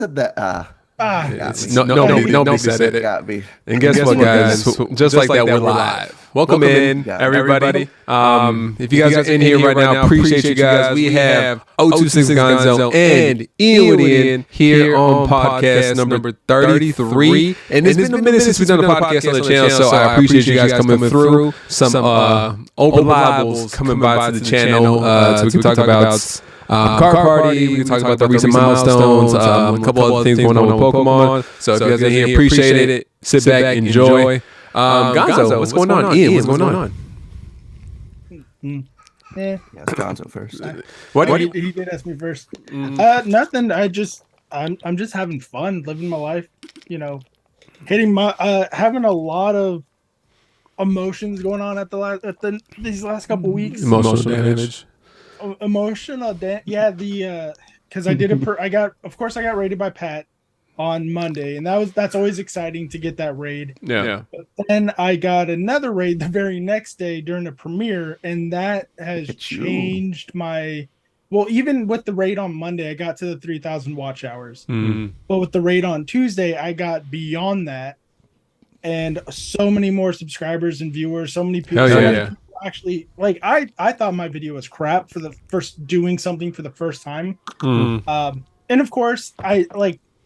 That Nobody said it. got me. And guess what, guys? Just like that, we're live. Welcome in, everybody. If you guys are in here right now, appreciate you guys. We have 026 Gonzo and Ian with Ian here on podcast number 33. And it's been a minute since we've done a podcast on the channel, so I appreciate you guys coming through. Some open libels coming by to the channel so we can talk about card party, we can talk about the recent milestones, a couple other things going on with Pokemon. So if you guys are here, appreciate it. Sit back, enjoy. Gonzo, what's going on? Ian, what's going on? Yeah, it's Gonzo first. He did ask me first. Nothing. I'm just having fun, living my life. You know, hitting my having a lot of emotions going on these last couple weeks. Emotional damage. Because I did I got raided by Pat on Monday, and that's always exciting to get that raid. Yeah. But then I got another raid the very next day during the premiere, and that has changed my. Well, even with the raid on Monday, I got to the 3,000 watch hours. Mm-hmm. But with the raid on Tuesday, I got beyond that, and so many more subscribers and viewers. So many people. Actually, like I thought my video was crap for the first doing something for the first time. And of course,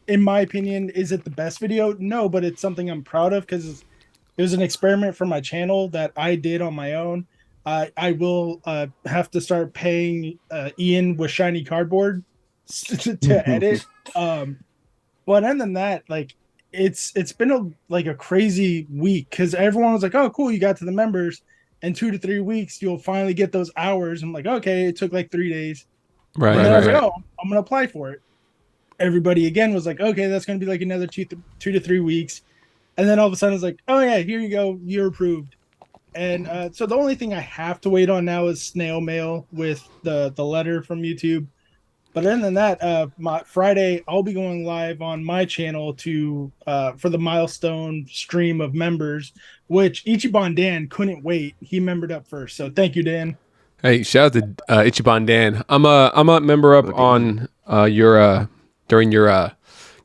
in my opinion, is it the best video? No, but it's something I'm proud of because it was an experiment for my channel that I did on my own. I will have to start paying Ian with shiny cardboard to edit. But other than that, like it's been a crazy week because everyone was like, "Oh, cool, you got to the members." In 2 to 3 weeks, you'll finally get those hours. I'm like, okay, it took like 3 days. Right. And then I was like, oh, I'm going to apply for it. Everybody again was like, okay, that's going to be like another 2 to 3 weeks. And then all of a sudden it's like, oh yeah, here you go. You're approved. And so the only thing I have to wait on now is snail mail with the letter from YouTube. But other than that, my Friday, I'll be going live on my channel for the milestone stream of members, which Ichiban Dan couldn't wait. He membered up first, so thank you, Dan. Hey, shout out to Ichiban Dan. I'm a member up on during your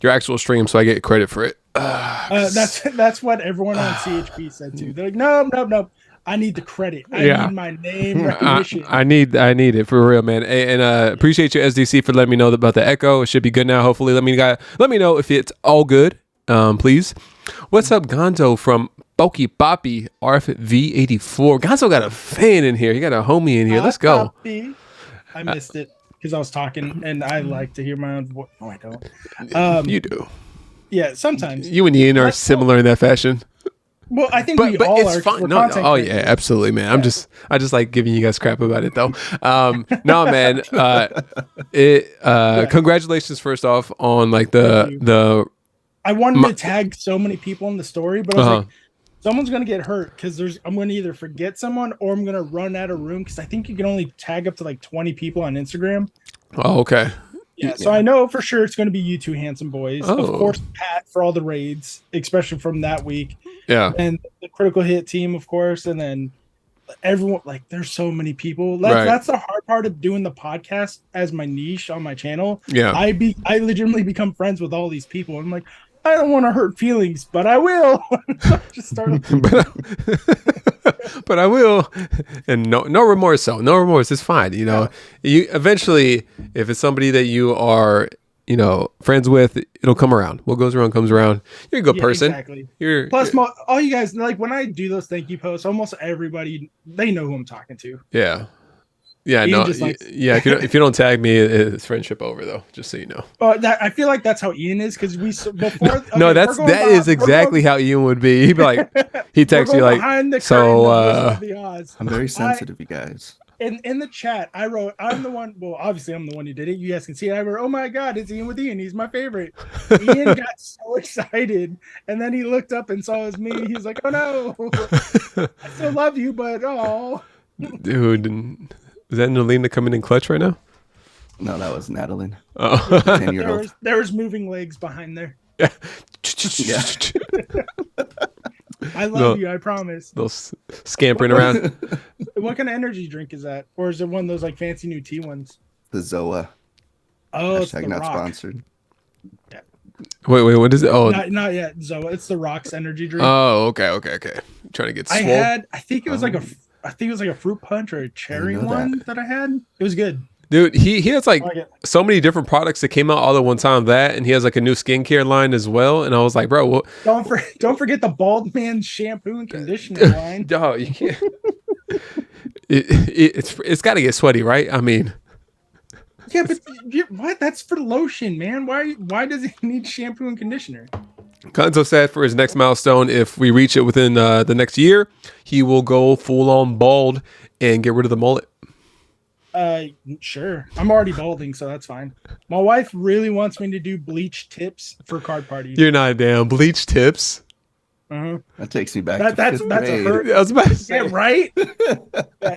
actual stream, so I get credit for it. That's what everyone on CHP said too. They're like, no. I need the credit. I need my name recognition. I need it for real, man. And appreciate you, SDC, for letting me know about the echo. It should be good now. Hopefully, let me know if it's all good, please. What's up, Gonzo from Boki Boppy RFV84? Gonzo got a fan in here. He got a homie in here. Let's go. I missed it because I was talking, and I like to hear my own voice. No, I don't. You do. Yeah, sometimes. You and Ian are similar in that fashion. Well, I think we all it's are. Fun. No, yeah, absolutely, man. Yeah. I just like giving you guys crap about it, though. No, man. Congratulations, first off, on like the. I wanted to tag so many people in the story, but I was like, someone's gonna get hurt because I'm gonna either forget someone or I'm gonna run out of room because I think you can only tag up to like 20 people on Instagram. Oh, okay. Yeah, so I know for sure it's going to be you two handsome boys. Of course, Pat for all the raids, especially from that week. Yeah. And the critical hit team, of course. And then everyone, like, there's so many people. That's the hard part of doing the podcast as my niche on my channel. Yeah. I legitimately become friends with all these people. I'm like, I don't want to hurt feelings, but I will. Just start. But I will, and no remorse. So no remorse. It's fine. You know, you eventually, if it's somebody that you are, friends with, it'll come around. What goes around comes around. You're a good person. Exactly. Plus, all you guys, like when I do those thank you posts, almost everybody they know who I'm talking to. Yeah. Yeah, Ian If you don't tag me, it's friendship over though. Just so you know. I feel like that's how Ian is because before. No, that is exactly how Ian would be. He'd be like, he texts you like, so. I'm very sensitive, you guys. In the chat, I wrote, I'm the one. Well, obviously, I'm the one who did it. You guys can see it. I wrote, oh my god, it's Ian with Ian. He's my favorite. Ian got so excited, and then he looked up and saw it was me. He was like, oh no, I still love you, but oh. Dude. Is that Nalina coming in clutch right now? No, that was Natalie. Oh. 10-year-old. There was moving legs behind there. Yeah. I love you, I promise. Those scampering around. What kind of energy drink is that? Or is it one of those like fancy new tea ones? The Zoa. Oh, it's # the not Rock. sponsored. Yeah. Wait, what is it? Oh, not yet. So it's the Rocks energy drink. Oh, okay. Trying to get swole. I think it was like a fruit punch or a cherry one that I had. It was good. Dude, he has like so many different products that came out all at one time. That, and he has like a new skincare line as well. And I was like, bro, what? Don't forget the Bald Man shampoo and conditioner line. Oh, you can't. It's got to get sweaty, right? I mean, yeah, but what? That's for lotion, man. Why does he need shampoo and conditioner? Gonzo said for his next milestone, if we reach it within the next year, he will go full on bald and get rid of the mullet. Sure. I'm already balding, so that's fine. My wife really wants me to do bleach tips for card parties. You're not damn bleach tips. That takes me back. That's I was about to say, yeah, right.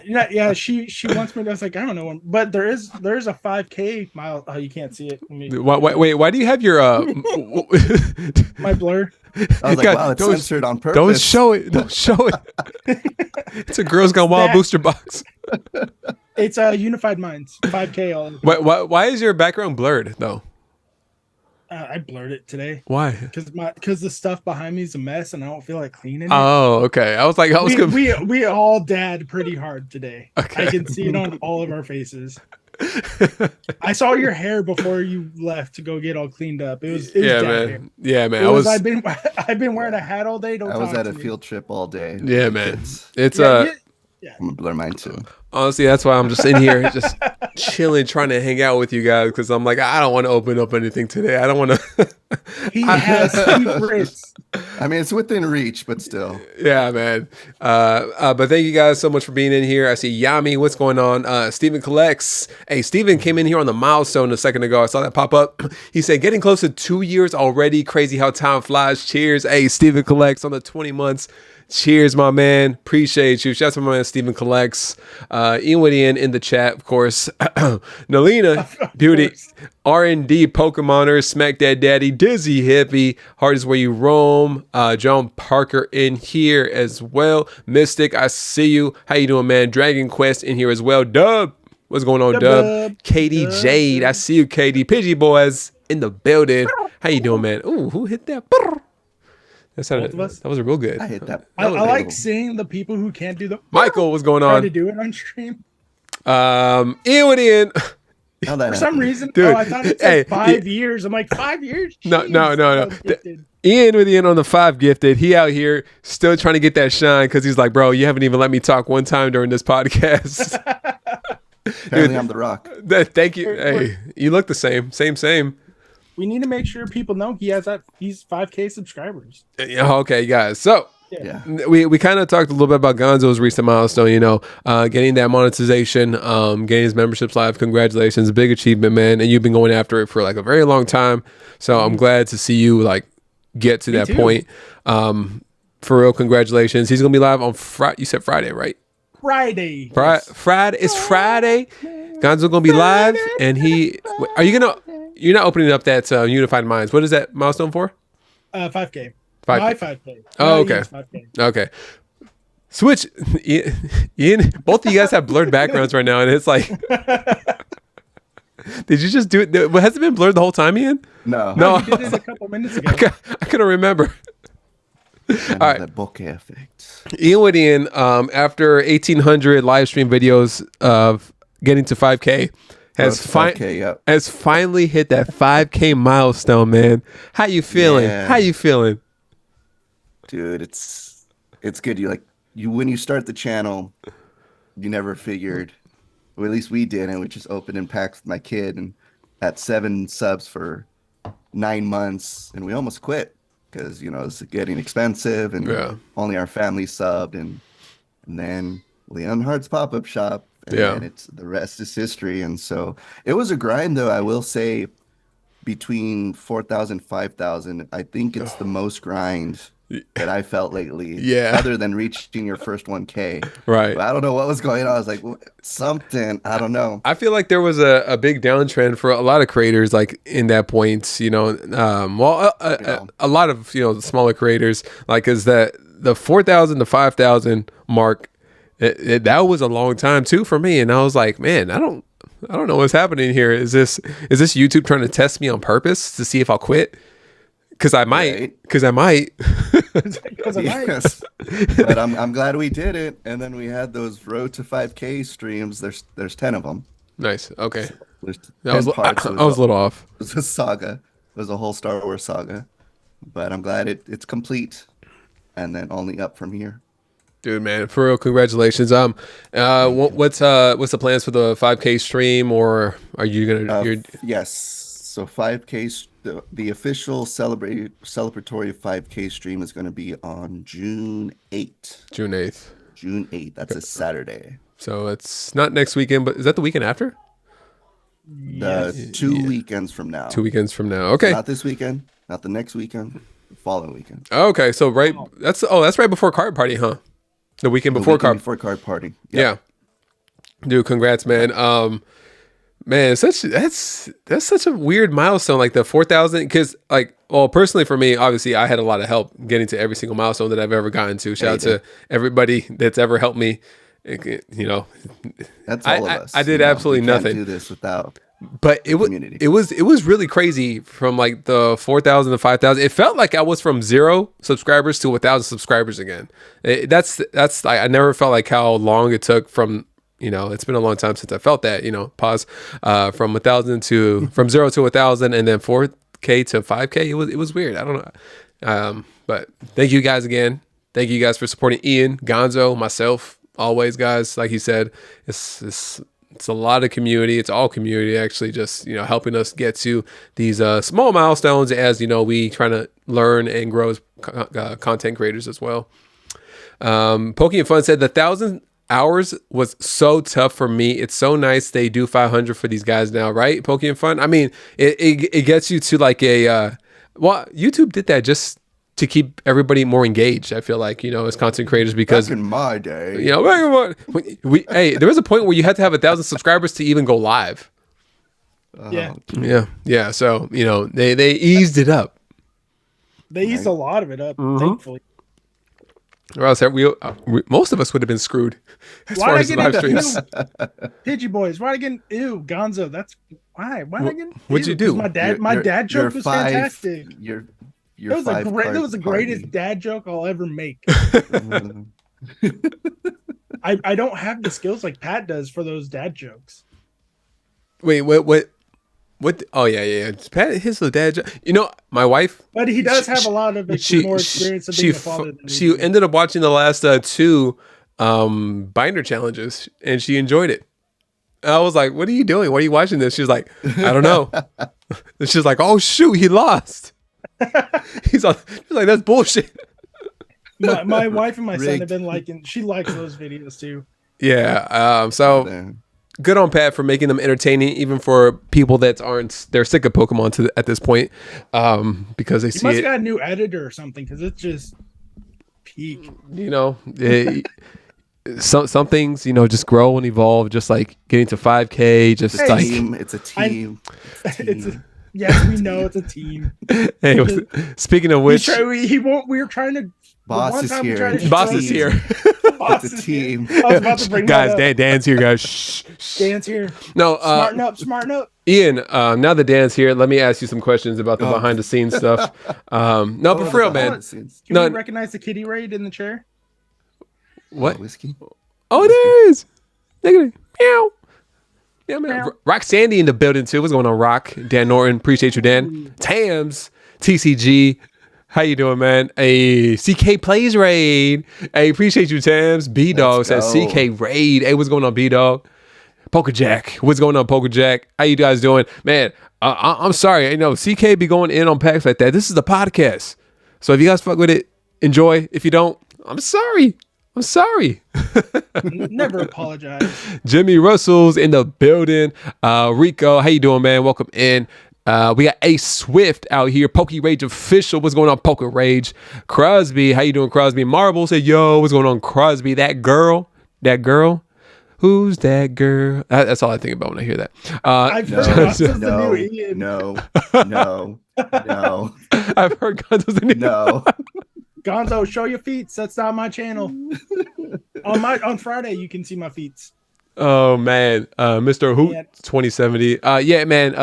yeah. She wants me to. I was like, I don't know, but there is a 5K mile. Oh, you can't see it. Wait, why do you have your my blur? I was like, wow, it's censored on purpose. Don't show it. It's a Girls Gone Wild booster box. It's Unified Minds 5K. Why is your background blurred though? I blurred it today. Why? Because the stuff behind me is a mess and I don't feel like cleaning it. Oh, okay. I was like, we all dad pretty hard today. Okay. I can see it on all of our faces. I saw your hair before you left to go get all cleaned up. It was man. Hair. Yeah, man. I've been wearing a hat all day. I was at a field trip all day. Yeah, man. I'm gonna blur mine too. Honestly, that's why I'm just in here, just chilling, trying to hang out with you guys, because I'm like, I don't want to open up anything today. I don't want to. He has secrets. I mean, it's within reach, but still. Yeah, man. But thank you guys so much for being in here. I see Yami. What's going on? Steven collects. Hey, Steven came in here on the milestone a second ago. I saw that pop up. He said, getting close to 2 years already. Crazy how time flies. Cheers. Hey, Steven collects on the 20 months. Cheers, my man. Appreciate you. Shout out to my man Steven collects. Ian in the chat, of course. Nalina, Beauty, R&D, Pokemoners, Smack That Daddy, Dizzy Hippie, Heart is Where You Roam. John Parker in here as well. Mystic, I see you. How you doing, man? Dragon Quest in here as well. Dub, what's going on, Dub? Katie Jade, I see you, Katie. Pidgey Boys in the building. How you doing, man? Ooh, who hit that? That was real good. I hit that. I like seeing the people who can't do the. Michael, what's going on? Try to do it on stream. Ian. For some reason, dude, I thought it said 5 years. I'm like, 5 years? Jeez, no. Ian with Ian on the 5 gifted. He out here still trying to get that shine because he's like, bro, you haven't even let me talk one time during this podcast. Apparently, dude, I'm the Rock. Thank you. Hey, you look the same. Same. We need to make sure people know he's 5K subscribers. Okay, guys. So yeah, we kind of talked a little bit about Gonzo's recent milestone. Getting that monetization, getting his memberships live. Congratulations, big achievement, man. And you've been going after it for like a very long time. So I'm glad to see you like get to that point. For real, congratulations. He's gonna be live on Friday. You said Friday, right? Friday. Friday. It's Friday. Gonzo gonna be live, and you're not opening up that Unified Minds. What is that milestone for? 5K. 5K. My 5K. Oh, okay. 5K. Okay. Switch. Ian, both of you guys have blurred backgrounds right now, and it's like, did you just do it? Has it been blurred the whole time, Ian? No. You did it a couple minutes ago. I couldn't remember. All right. That bokeh effect. Ian, after 1,800 live stream videos of getting to 5K, has finally hit that 5K milestone, man. How you feeling? Yeah. Dude, it's good. You when you start the channel, you never figured, or at least we didn't. We just opened and packed with my kid and had 7 subs for 9 months, and we almost quit because it's getting expensive and only our family subbed, and then Leon Hart's pop-up shop. And then the rest is history. And so it was a grind, though. I will say between 4,000, 5,000, I think it's the most grind that I felt lately. Yeah. Other than reaching your first 1K. Right. But I don't know what was going on. I was like, something. I don't know. I feel like there was a big downtrend for a lot of creators, like in that point, a lot of, the smaller creators, like, is that the 4,000 to 5,000 mark. That was a long time too for me, and I was like, man, I don't know what's happening here. Is this YouTube trying to test me on purpose to see if I'll quit? Because I might. Right. Because I might. Because of mine. Yes. But I'm glad we did it. And then we had those Road to 5K streams. There's 10 of them. Nice. Okay. So there's I was 10 parts. I was a little off. It was a saga. It was a whole Star Wars saga. But I'm glad it's complete. And then only up from here. Dude, man, for real, congratulations. What's the plans for the 5K stream, or are you gonna? Yes. So 5K, the official celebratory 5K stream is going to be on June 8th. June 8th. June 8th. That's a Saturday. So it's not next weekend, but is that the weekend after? The 2 weekends from now. 2 weekends from now. Okay. So not this weekend, not the next weekend, the following weekend. Okay, so that's right before Card Party, huh? The weekend before before Card Party. Yeah. Dude, congrats, man. Man, that's such a weird milestone, like the 4,000. Because, personally for me, obviously, I had a lot of help getting to every single milestone that I've ever gotten to. Shout out to everybody that's ever helped me. You know, that's all of us. I did absolutely nothing. Can't do this without. But it was really crazy from like the 4,000 to 5,000. It felt like I was from 0 subscribers to 1,000 subscribers again. That's I never felt like how long it took from. It's been a long time since I felt that, pause, from 1,000 from 0 to 1,000 and then 4K to 5K. It was weird. I don't know. But thank you guys again. Thank you guys for supporting Ian, Gonzo, myself, always, guys. Like he said, it's a lot of community. It's all community, actually, just, helping us get to these small milestones as, we trying to learn and grow as content creators as well. Pokey and Fun said the 1,000 hours was so tough for me. It's so nice they do 500 for these guys now, right? Pokey and Fun. I mean, it gets you to like YouTube did that just to keep everybody more engaged. I feel like, as content creators, because back in my day, there was a point where you had to have 1,000 subscribers to even go live. Yeah. So, they eased it up. They eased a lot of it up, thankfully. Or else most of us would have been screwed as far as live streams. Pidgey boys, why did I get Gonzo? That's why. Why did I get? What'd you do? My dad joke was fantastic. It was the greatest dad joke I'll ever make. I don't have the skills like Pat does for those dad jokes. Wait, what? Oh yeah. Pat, his little dad joke. My wife. But he does have a lot of more experience of being a father than me. She ended up watching the last 2 binder challenges, and she enjoyed it. I was like, "What are you doing? Why are you watching this?" She was like, "I don't know." And she's like, "Oh shoot, he lost." She's like, "That's bullshit." My wife and my son have been liking. She likes those videos too. Yeah. So. Good on Pat for making them entertaining, even for people that they're sick of Pokemon at this point, because they see it. Got a new editor or something, because it's just peak. Some things, just grow and evolve, just like getting to 5K. Just it's a team. Yes, we know it's a team. Hey, speaking of which, we were trying to. Boss is here. Boss is here. It's a team. I was about to bring guys, Dan's here, guys. Shh. Dan's here. No, smarten up. Ian, now that Dan's here, let me ask you some questions about the behind the scenes stuff. But for real, man. Can you recognize the kitty raid in the chair? What? Whiskey? Oh, there is. Meow. Yeah, man. Rock Sandy in the building too. What's going on, Rock? Dan Norton, appreciate you, Dan. Tams, TCG. How you doing, man? A CK Plays Raid. Hey, appreciate you, Tams. B-Dog says CK Raid. Hey, what's going on, B-Dog? Poker Jack. What's going on, Poker Jack? How you guys doing? Man, I'm sorry. CK be going in on packs like that. This is the podcast. So if you guys fuck with it, enjoy. If you don't, I'm sorry. Never apologize. Jimmy Russell's in the building. Rico, how you doing, man? Welcome in. We got Ace Swift out here. Poke Rage official. What's going on, Poker Rage? Crosby, how you doing, Crosby? Marble said, "Yo, what's going on, Crosby? That girl. Who's that girl?" That's all I think about when I hear that. No. I've heard Gonzo's the new. No. Gonzo, show your feet. That's not my channel. On Friday, you can see my feet. Oh man, Mr. Hoot 2070. Yeah, man.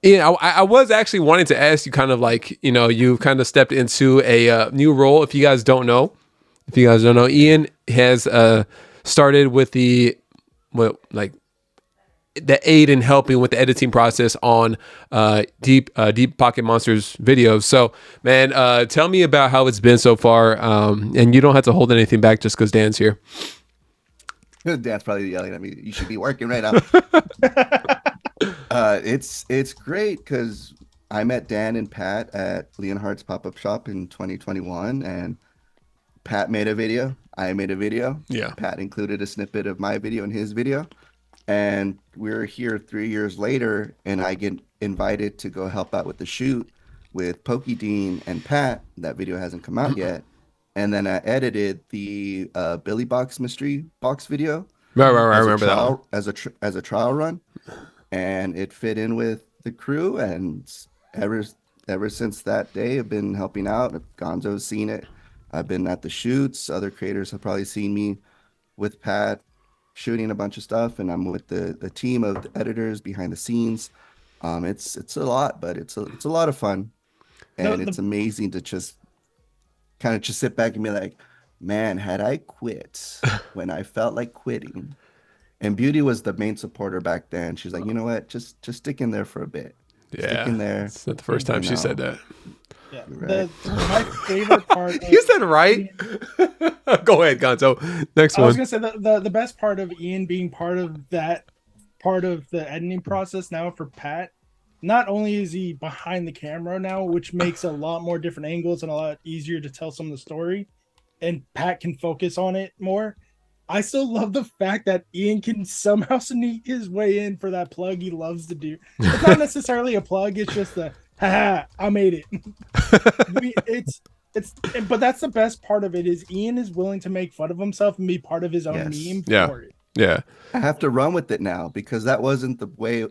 I was actually wanting to ask you, kind of like, you've kind of stepped into a new role. If you guys don't know, Ian has started with the aid in helping with the editing process on Deep Pocket Monsters videos. So, man, tell me about how it's been so far. And you don't have to hold anything back just because Dan's here. Dan's probably yelling at me. You should be working right now. It's great because I met Dan and Pat at Leonhardt's pop-up shop in 2021, and Pat made a video. I made a video. Yeah. Pat included a snippet of my video in his video, and we're here 3 years later, and I get invited to go help out with the shoot with Pokey Dean and Pat. That video hasn't come out yet. And then I edited the Billy Box mystery box video. Right. I remember that as a trial run, and it fit in with the crew. And ever since that day, I've been helping out. Gonzo's seen it. I've been at the shoots. Other creators have probably seen me with Pat shooting a bunch of stuff, and I'm with the team of the editors behind the scenes. It's a lot, but it's a lot of fun, and it's amazing to just sit back and be like, man, had I quit when I felt like quitting. And Beauty was the main supporter back then. She's like, you know what, just stick in there for a bit. Yeah, stick in there. It's not the first time she said that. Yeah, right. My favorite part. You said right. Go ahead, Gonzo. Next one. I was gonna say the best part of Ian being part of that part of the editing process now for Pat. Not only is he behind the camera now, which makes a lot more different angles and a lot easier to tell some of the story, and Pat can focus on it more. I still love the fact that Ian can somehow sneak his way in for that plug he loves to do. It's not necessarily a plug; it's just a haha, I made it. But that's the best part of it is Ian is willing to make fun of himself and be part of his own meme for it. Yeah. I have to run with it now because that wasn't the way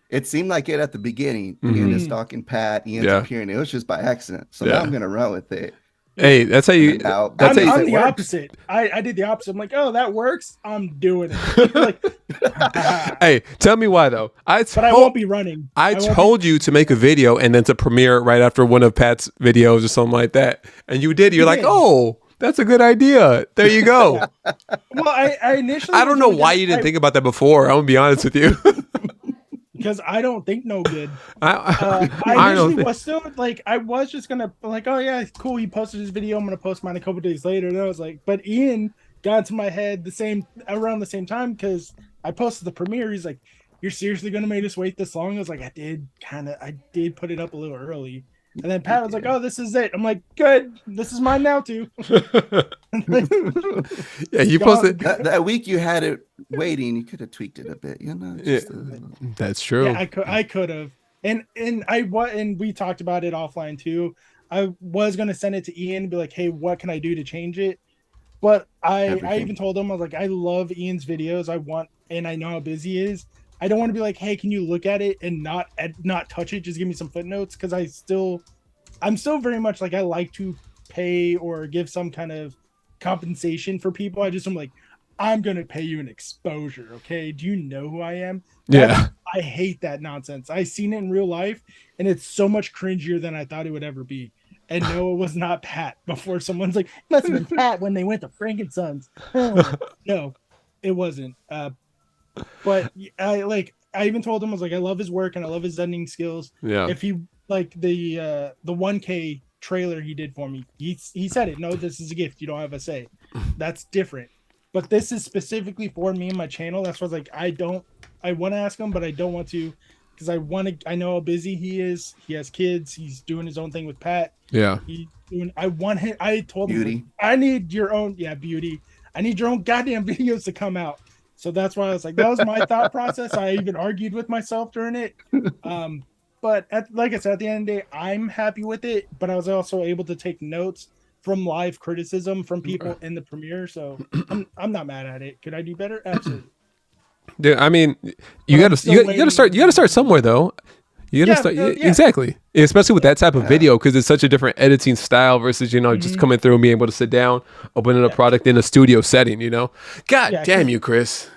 it seemed like it at the beginning. Ian is stalking Pat, Ian's appearing. It was just by accident. So now I'm gonna run with it. Hey, that's how you. I'm the opposite. I did the opposite. I'm like, oh, that works. I'm doing it. Like, hey, tell me why though. But I won't be running. I told you to make a video and then to premiere it right after one of Pat's videos or something like that, and you did. You're like, oh, that's a good idea. There you go. Well, I initially. I don't know why you didn't think about that before. I'm gonna be honest with you. Because I don't think no good. I initially was still like, I was just gonna like, oh yeah, cool. He posted his video. I'm gonna post mine a couple days later. And I was like, but Ian got into my head around the same time because I posted the premiere. He's like, you're seriously gonna make us wait this long? I was like, I did put it up a little early. And then Pat was like, oh, this is it. I'm like, good. This is mine now too. Yeah, you posted that week. You had it waiting. You could have tweaked it a bit, you know. That's true. Yeah, I could have. And we talked about it offline too. I was gonna send it to Ian and be like, hey, what can I do to change it? But I even told him, I was like, I love Ian's videos. I know how busy he is. I don't want to be like, hey, can you look at it and not touch it? Just give me some footnotes because I'm still very much like I like to pay or give some kind of compensation for people. I'm like, I'm gonna pay you an exposure, okay? Do you know who I am? I hate that nonsense. I seen it in real life, and it's so much cringier than I thought it would ever be. And no, it was not Pat. Before someone's like, must have been Pat when they went to Frankensons. No, it wasn't. But I even told him, I was like, I love his work and I love his editing skills. Yeah. If he like the 1K trailer he did for me, he said it. No, this is a gift. You don't have a say. That's different. But this is specifically for me and my channel. That's why I was like, I want to ask him, but I don't want to because I know how busy he is. He has kids. He's doing his own thing with Pat. Yeah. I told him, I need your own, Beauty. I need your own goddamn videos to come out. So that's why I was like, that was my thought process. I even argued with myself during it. But like I said, at the end of the day, I'm happy with it. But I was also able to take notes from live criticism from people in the premiere. So I'm not mad at it. Could I do better? Absolutely. Dude, I mean, you gotta start somewhere though. You gotta start exactly, especially with that type of video because it's such a different editing style versus just coming through and being able to sit down, opening a product in a studio setting. God damn you, Chris.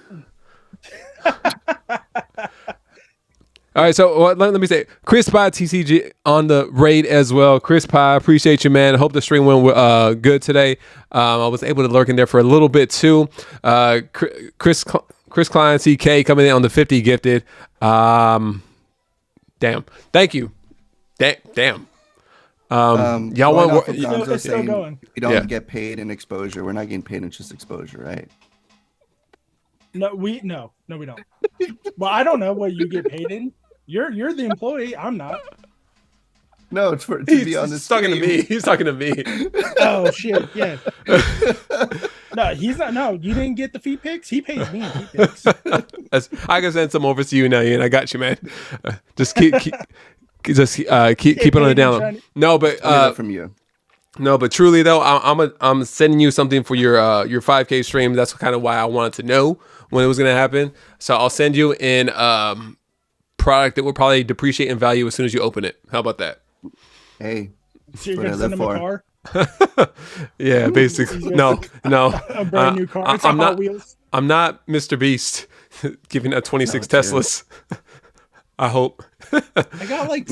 All right, so let me say, Chris Pye TCG on the raid as well. Chris Pye, appreciate you, man. Hope the stream went good today. I was able to lurk in there for a little bit too. Chris Klein CK coming in on the 50 gifted. Damn, thank you. Damn. Y'all want? It's still going. We don't get paid in exposure. We're not getting paid in just exposure, right? No, we don't. Well, I don't know what you get paid in. You're the employee. I'm not. No, it's to be on this. He's talking to me. He's talking to me. Oh shit! Yeah. No, he's not. No, you didn't get the feed pics. He pays me in feed pics. I can send some over to you now, Ian. I got you, man. Just keep it on the down. No, but from you. No, but truly though, I'm sending you something for your 5K stream. That's kind of why I wanted to know when it was gonna happen. So I'll send you in product that will probably depreciate in value as soon as you open it. How about that? Hey, so you're gonna send him a car? Yeah, basically. No. A brand new car. It's Hot Wheels. I'm not Mr. Beast giving out 26 Teslas. I hope. I got like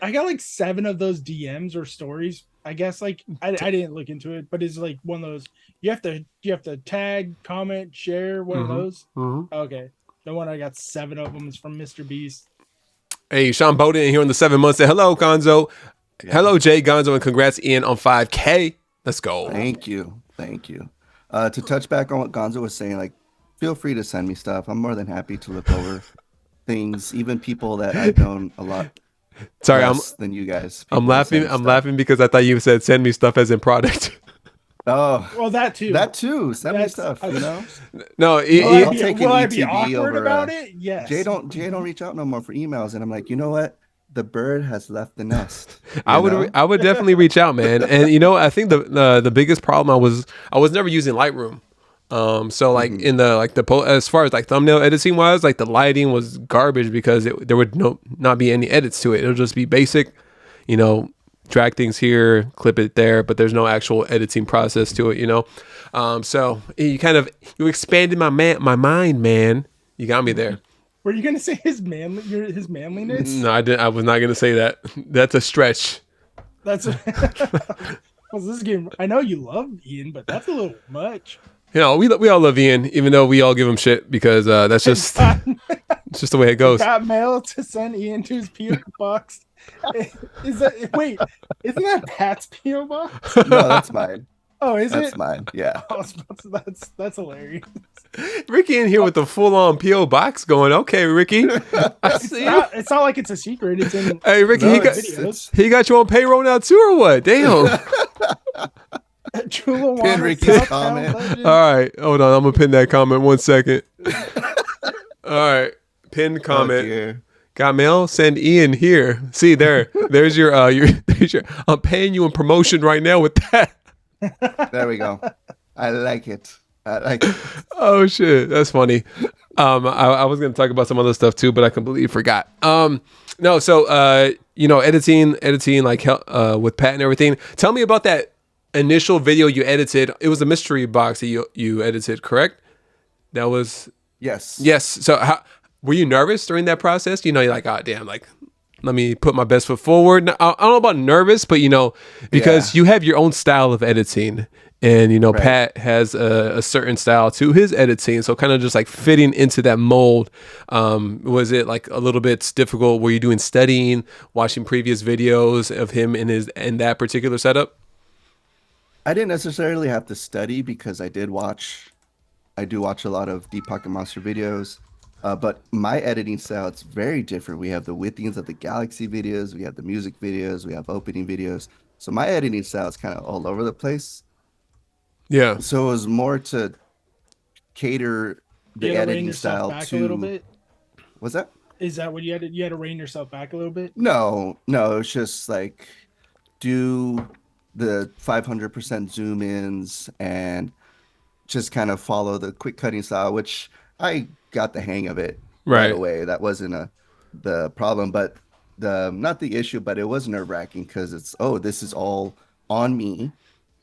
I got like 7 of those DMs or stories. I guess like I didn't look into it, but it's like one of those you have to tag, comment, share one of those. Mm-hmm. Okay. The one I got 7 of them is from Mr. Beast. Hey, Sean Bowden here in the 7 months. Say hello, Gonzo. Yeah. Hello, Jay Gonzo, and congrats, Ian, on 5K. Let's go. Thank you. To touch back on what Gonzo was saying, like, feel free to send me stuff. I'm more than happy to look over things, even people that I've known a lot. Sorry, than you guys. I'm laughing. I'm laughing because I thought you said send me stuff as in product. Oh, well, that too. Send me stuff. You know. No, I'll take an ETB over about it. Yes. Jay don't reach out no more for emails, and I'm like, you know what? The bird has left the nest. I would definitely reach out, man. And you know, I think the biggest problem I was never using Lightroom. So like in the as far as like thumbnail editing wise, like the lighting was garbage because there would not be any edits to it. It'll just be basic, you know, drag things here, clip it there, but there's no actual editing process to it, you know. So you expanded my mind, man. You got me there. Were you gonna say his manliness? No, I didn't. I was not gonna say that. That's a stretch. That's this game. I know you love Ian, but that's a little much. You know, we all love Ian, even though we all give him shit because that's just it's just the way it goes. Got mail to send Ian to his PO box. Isn't that Pat's PO box? No, that's mine. Oh, that's mine. Yeah. Oh, that's hilarious. Ricky in here with the full-on PO box going. Okay, Ricky. It's not like it's a secret. It's in. Hey, Ricky, he got you on payroll now too, or what? Damn. Pin Ricky's comment. All right, hold on. I'm gonna pin that comment 1 second. All right, pin comment. Oh, got mail? Send Ian here. See there's your I'm paying you in promotion right now with that. There we go. I like it. Oh shit, that's funny. I was gonna talk about some other stuff too, but I completely forgot. No, so you know, editing like with Pat and everything. Tell me about that initial video you edited. It was a mystery box that you edited, correct? That was yes. So were you nervous during that process? You know, you're like, oh damn, like let me put my best foot forward. I don't know about nervous, but you know, because you have your own style of editing. And, you know, right. Pat has a certain style to his editing. So kind of just like fitting into that mold. Was it like a little bit difficult? Were you doing studying, watching previous videos of him in that particular setup? I didn't necessarily have to study because I do watch a lot of Deep Pocket Monster videos. But my editing style, it's very different. We have the Withings of the Galaxy videos. We have the music videos. We have opening videos. So my editing style is kind of all over the place. Yeah. So it was more to cater the editing style to. A little bit? What's that? Is that what you had to? You had to rein yourself back a little bit? No. It's just like do the 500% zoom ins and just kind of follow the quick cutting style, which I got the hang of it right away. That wasn't the problem, but not the issue, but it was nerve wracking because this is all on me.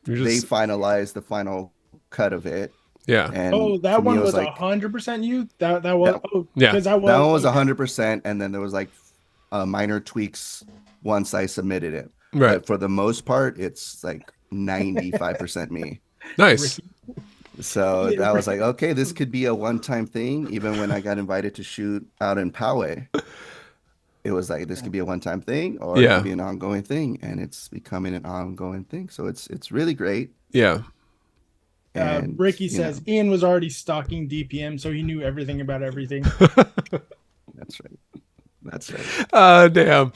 They finalized the final cut of it. Yeah. And that for me, one it was was like 100% you. That was yeah. because I was that one was okay. 100%, and then there was like minor tweaks once I submitted it. Right. But for the most part, it's like 95% me. Nice. Ricky. So Yeah, I was like, Ricky. okay, this could be a one-time thing. Even when I got invited to shoot out in Poway, it was like this could be a one-time thing, or it could Yeah. be an ongoing thing, and it's becoming an ongoing thing. So it's really great. Yeah. And Ricky says Ian was already stalking DPM, so he knew everything about everything. that's right. That's right. Damn.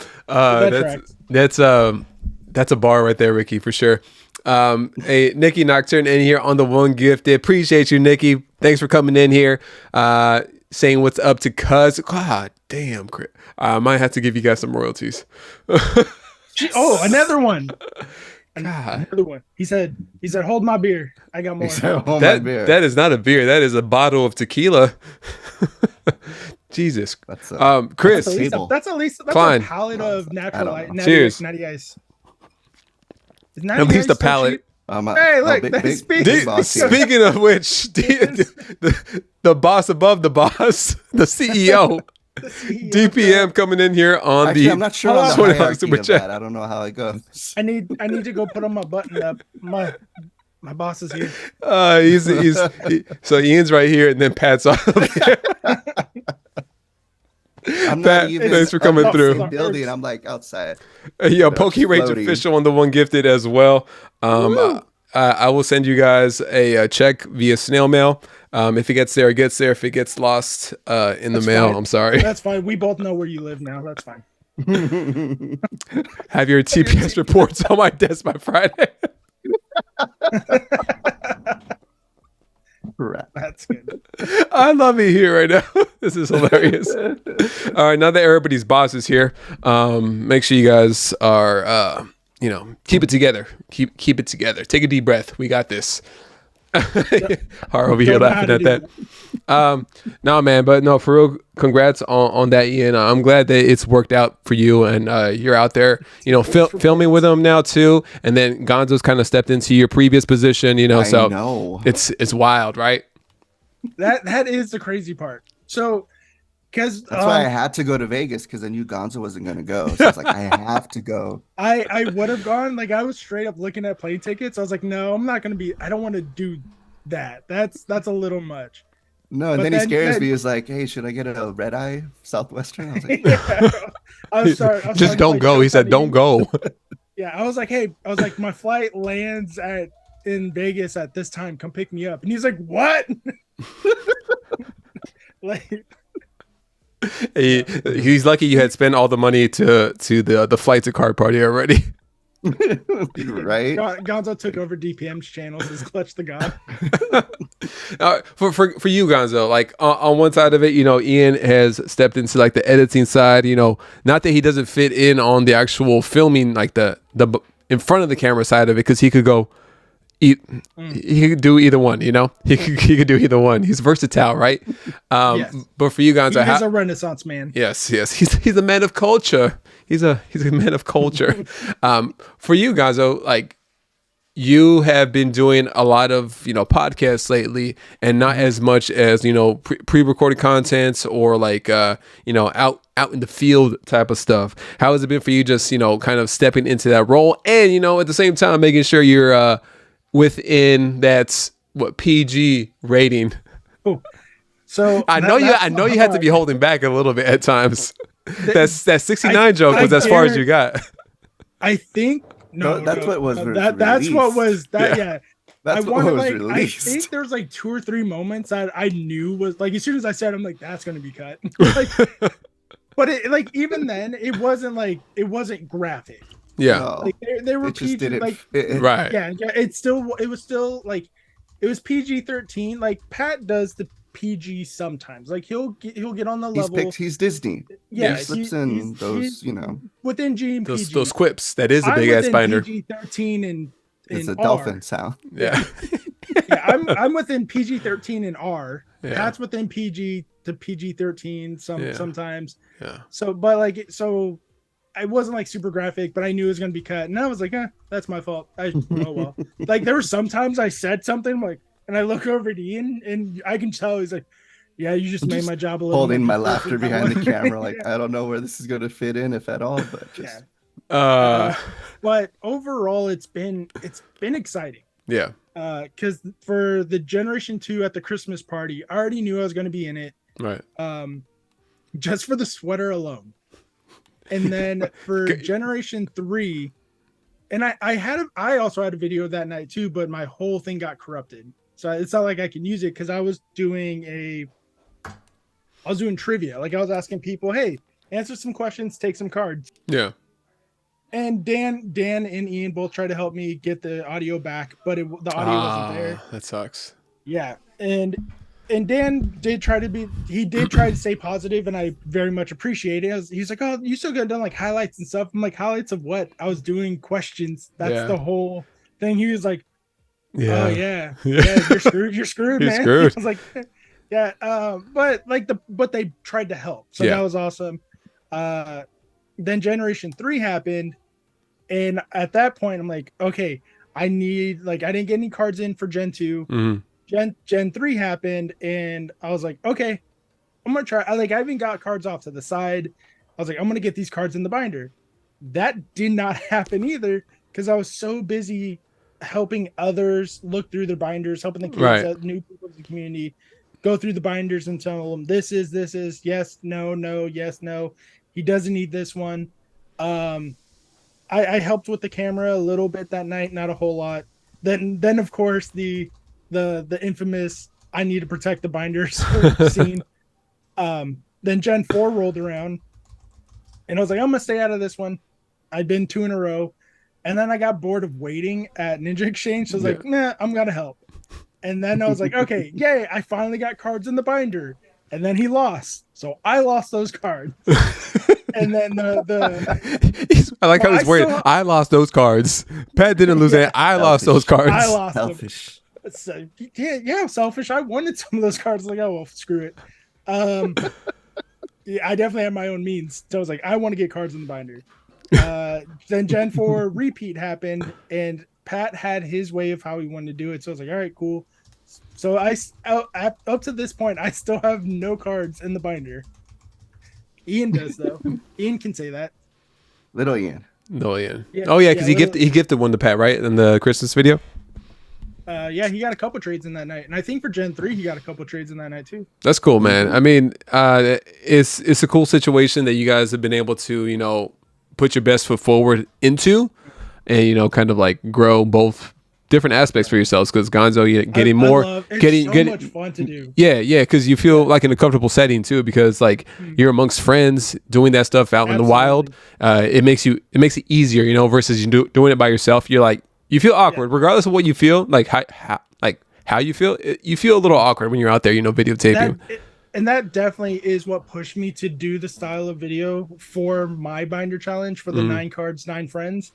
That's a bar right there, Ricky, for sure. Hey, Nikki Nocturne in here on the One Gifted. Appreciate you, Nikki. Thanks for coming in here. Saying what's up to Cuz. God damn, Chris. I might have to give you guys some royalties. Another one. God. Another one. He said, hold my beer. I got more. My beer. That is not a beer. That is a bottle of tequila. Jesus. That's Chris. That's at least Klein. a pallet of natural light. Cheers. Natty ice. At least a pallet. Hey, look. Speaking of which, the boss above the boss, the CEO. DPM coming in here on Actually, I'm not sure on the hierarchy of that. I don't know how it goes. I need to go put on my button up. My boss is here. So Ian's right here, and then Pat's on. I'm not even. Thanks for coming through. Building, I'm like outside. Yeah, Poke Rage official on the One Gifted as well. I will send you guys a check via snail mail. If it gets there, it gets there. If it gets lost in the mail, fine. I'm sorry. That's fine. We both know where you live now. That's fine. Have your TPS reports on my desk by Friday. That's good. I love it here right now. This is hilarious. All right, now that everybody's boss is here, make sure you guys are, keep it together. Keep it together. Take a deep breath. We got this. Har over here laughing at that. No, man, but no, for real, congrats on that, Ian. I'm glad that it's worked out for you, and you're out there, filming with him now too. And then Gonzo's kind of stepped into your previous position, so know. It's wild, right? That is the crazy part. So, because that's why I had to go to Vegas, because I knew Gonzo wasn't going to go. So I was like, I have to go. I would have gone. Like, I was straight up looking at plane tickets. I was like, no, I'm not going to be. I don't want to do that. That's a little much. No, and then he scares me. He's like, hey, should I get a red eye Southwestern? I was like, I was sorry. Just don't go. He said, don't go. Yeah, I was like, my flight lands in Vegas at this time. Come pick me up. And he's like, what? Like. He's lucky you had spent all the money to the flight to card party already. Right. Gonzo took over DPM's channels as Clutch the God. For you, Gonzo, like on one side of it, Ian has stepped into like the editing side. Not that he doesn't fit in on the actual filming, like the in front of the camera side of it, because he could go. He could do either one, he could do either one. He's versatile, right? Yes. But for you guys, he's a Renaissance man. Yes, he's a man of culture. He's a man of culture. For you guys, though, like you have been doing a lot of podcasts lately, and not as much as pre-recorded contents or like out in the field type of stuff. How has it been for you, just kind of stepping into that role, and at the same time making sure you're within that's what PG rating? Oh, so I know you had to be holding back a little bit at times. That 69 joke was as far as you got. I think that's what was that's what was that. Yeah, that's what was released. I think there's like 2 or 3 moments that I knew was like, as soon as I said, I'm like, that's gonna be cut. But even then, it wasn't graphic. Yeah, like they were PG, right. Yeah, it was still like it was PG-13. Like Pat does the PG sometimes. Like he'll get on the level. He's Disney. Yeah, he slips in those, within G and PG. Those quips. That is a big ass binder. PG-13 and it's a R. dolphin sound. Yeah. Yeah, I'm within PG-13 and R. Yeah. Pat's within PG to PG-13 sometimes. Yeah. So I wasn't like super graphic, but I knew it was gonna be cut, and I was like, that's my fault. Oh well. Like there were sometimes I said something I'm like, And I look over at Ian, and I can tell he's like, "Yeah, you just made my job a little holding more my difficult laughter with that behind the one." camera. Like, Yeah. I don't know where this is going to fit in, if at all, but just. But overall, it's been exciting. Yeah. Because for the Generation 2 at the Christmas party, I already knew I was going to be in it. Right. Just for the sweater alone. And then for Generation 3, and I also had a video that night too, but my whole thing got corrupted. So it's not like I can use it because I was doing trivia. Like I was asking people, hey, answer some questions, take some cards. Yeah. And Dan and Ian both tried to help me get the audio back, but the audio wasn't there. That sucks. Yeah. And Dan did try to stay positive, and I very much appreciate it. He's like, "Oh, you still got done like highlights and stuff." I'm like, "Highlights of what?" I was doing questions. That's the whole thing. He was like, "Oh yeah, you're screwed. You're screwed, man." Screwed. I was like, "Yeah," but they tried to help, so that was awesome. Then Generation 3 happened, and at that point, I'm like, "Okay, I didn't get any cards in for Gen 2." Mm-hmm. Gen 3 happened, and I was like, okay, I'm gonna try. I even got cards off to the side. I was like, I'm gonna get these cards in the binder. That did not happen either because I was so busy helping others look through their binders, helping the kids, new people in the community, go through the binders and tell them this is yes, no, yes, no. He doesn't need this one. I helped with the camera a little bit that night, not a whole lot. Then of course the infamous I need to protect the binders scene. Then Gen 4 rolled around, and I was like, I'm gonna stay out of this one. I'd been 2 in a row, and then I got bored of waiting at Ninja Exchange, so I was like, nah, I'm gonna help. And then I was like, okay, yay, I finally got cards in the binder. And then he lost, so I lost those cards. And then I like how he's worried. I lost those cards. Pat didn't lose it. I lost those cards. I lost selfish. So, yeah, selfish. I wanted some of those cards. Like, oh well, screw it. Yeah, I definitely have my own means. So I was like, I want to get cards in the binder. Then Gen 4 repeat happened, and Pat had his way of how he wanted to do it. So I was like, all right, cool. So up to this point, I still have no cards in the binder. Ian does though. Ian can say that. Little Ian. No, Ian. Yeah, oh yeah, because he gifted one to Pat, right, in the Christmas video. Yeah, he got a couple trades in that night, and I think for Gen 3 he got a couple trades in that night too. That's cool, man. I mean, it's a cool situation that you guys have been able to put your best foot forward into, and kind of like grow both different aspects for yourselves. Because Gonzo, getting much fun to do. Yeah, because you feel like in a comfortable setting too, because like you're amongst friends doing that stuff out in the wild. It makes it easier, versus you doing it by yourself. You're like, you feel awkward regardless of what you feel, like how you feel. You feel a little awkward when you're out there, videotaping. And that definitely is what pushed me to do the style of video for my binder challenge for the 9 cards, 9 friends.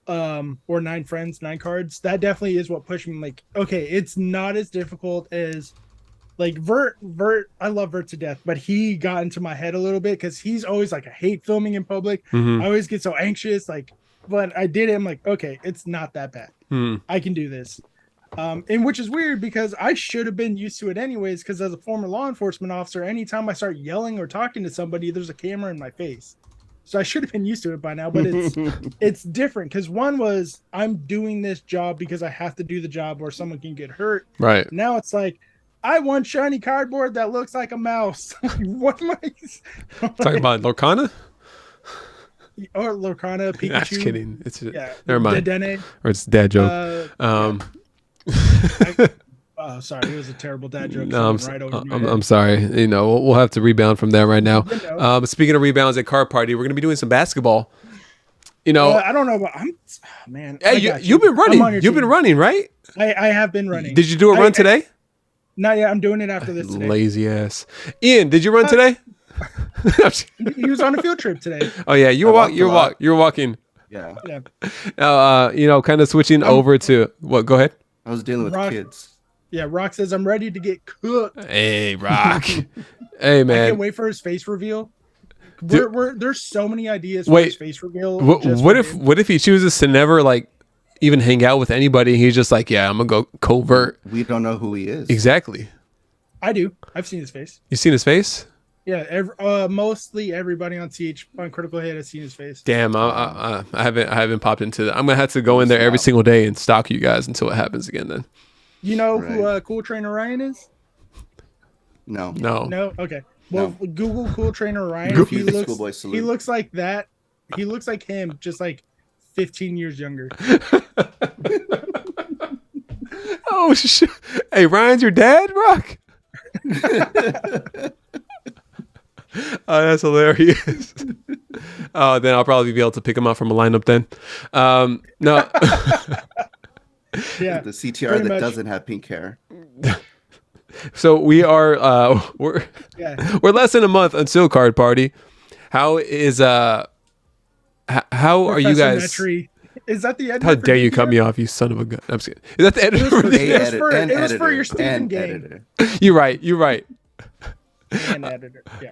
Or 9 friends, 9 cards. That definitely is what pushed me. Like, okay, it's not as difficult as like Vert. I love Vert to death, but he got into my head a little bit because he's always like, I hate filming in public. I always get so anxious. Like, but I did it. I'm like, okay, it's not that bad. I can do this. And which is weird because I should have been used to it anyways. Because as a former law enforcement officer, anytime I start yelling or talking to somebody, there's a camera in my face. So I should have been used to it by now, but it's different because one was I'm doing this job because I have to do the job or someone can get hurt. Right. Now it's like I want shiny cardboard that looks like a mouse. What am I talking about? Lorcana? Or Lorcana, Pikachu. I'm just kidding. Never mind. Dedenne. Or it's dad joke. Oh, sorry, it was a terrible dad joke. No, I'm sorry. We'll have to rebound from that right now. But speaking of rebounds at car party, we're gonna be doing some basketball. I don't know, but man. Hey, you've been running. You've been running, right? I have been running. Did you do a run today? Not yet. I'm doing it after this today. Lazy ass. Ian, did you run today? He was on a field trip today. Oh yeah, you were walking. Yeah. Kind of switching over to what? Go ahead. I was dealing with kids. Yeah, Rock says I'm ready to get cooked. Hey, Rock. Hey, man. I can't wait for his face reveal. There's so many ideas for his face reveal. What if he chooses to never even hang out with anybody. He's just like, yeah, I'm gonna go covert. We don't know who he is. Exactly. I do. I've seen his face. You seen his face? Yeah, mostly everybody on Critical Hit has seen his face. Damn, I haven't popped into that. I'm gonna have to go in there every single day and stalk you guys until it happens again. Then. You know who Cool Trainer Ryan is? No. Okay. Well, no. Google Cool Trainer Ryan. He looks like that. He looks like him, just like 15 years younger. Oh shit! Hey, Ryan's your dad, Rock. Oh, that's hilarious. Oh, then I'll probably be able to pick him up from a lineup then. No. Yeah, the CTR that doesn't have pink hair. So we are we're less than a month until card party. How is how are you guys? Metry. Is that the editor? How dare you cut me off, you son of a gun? I'm just kidding. Is that the editor? It was for your Stephen game. You're right. And editor. Yeah.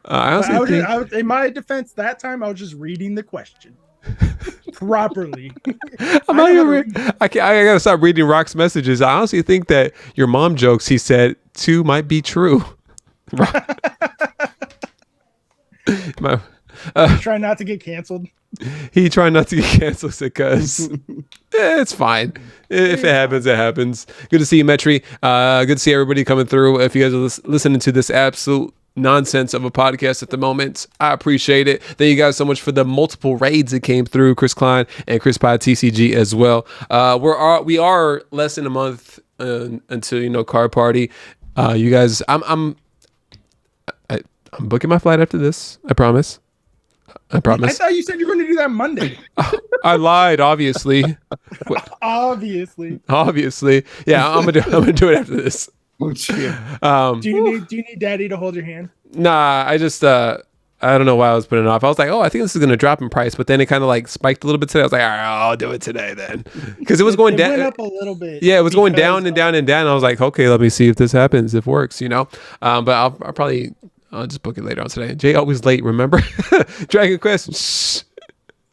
In my defense, that time I was just reading the question properly. I gotta stop reading Rock's messages. I honestly think that your mom jokes he said too might be true. Try not to get canceled. He tried not to get canceled because it's fine. If it happens, it happens. Good to see you, Metry. Good to see everybody coming through. If you guys are listening to this absolute nonsense of a podcast at the moment, I appreciate it. Thank you guys so much for the multiple raids that came through, Chris Klein and Chris Pye TCG as well. We are less than a month until card party. You guys, I'm booking my flight after this. I promise. I thought you said you were going to do that Monday. I lied, obviously. Obviously. Yeah, I'm gonna do it after this. Oh, shit. Do you need Daddy to hold your hand? Nah, I just I don't know why I was putting it off. I was like, I think this is gonna drop in price, but then it kind of like spiked a little bit today. I was like, all right, I'll do it today then, because it was going down. It went up a little bit. Yeah, it was going down and down and down. I was like, okay, let me see if this happens, if it works, But I'll just book it later on today. Jay always late, remember? Dragon Quest. Shh.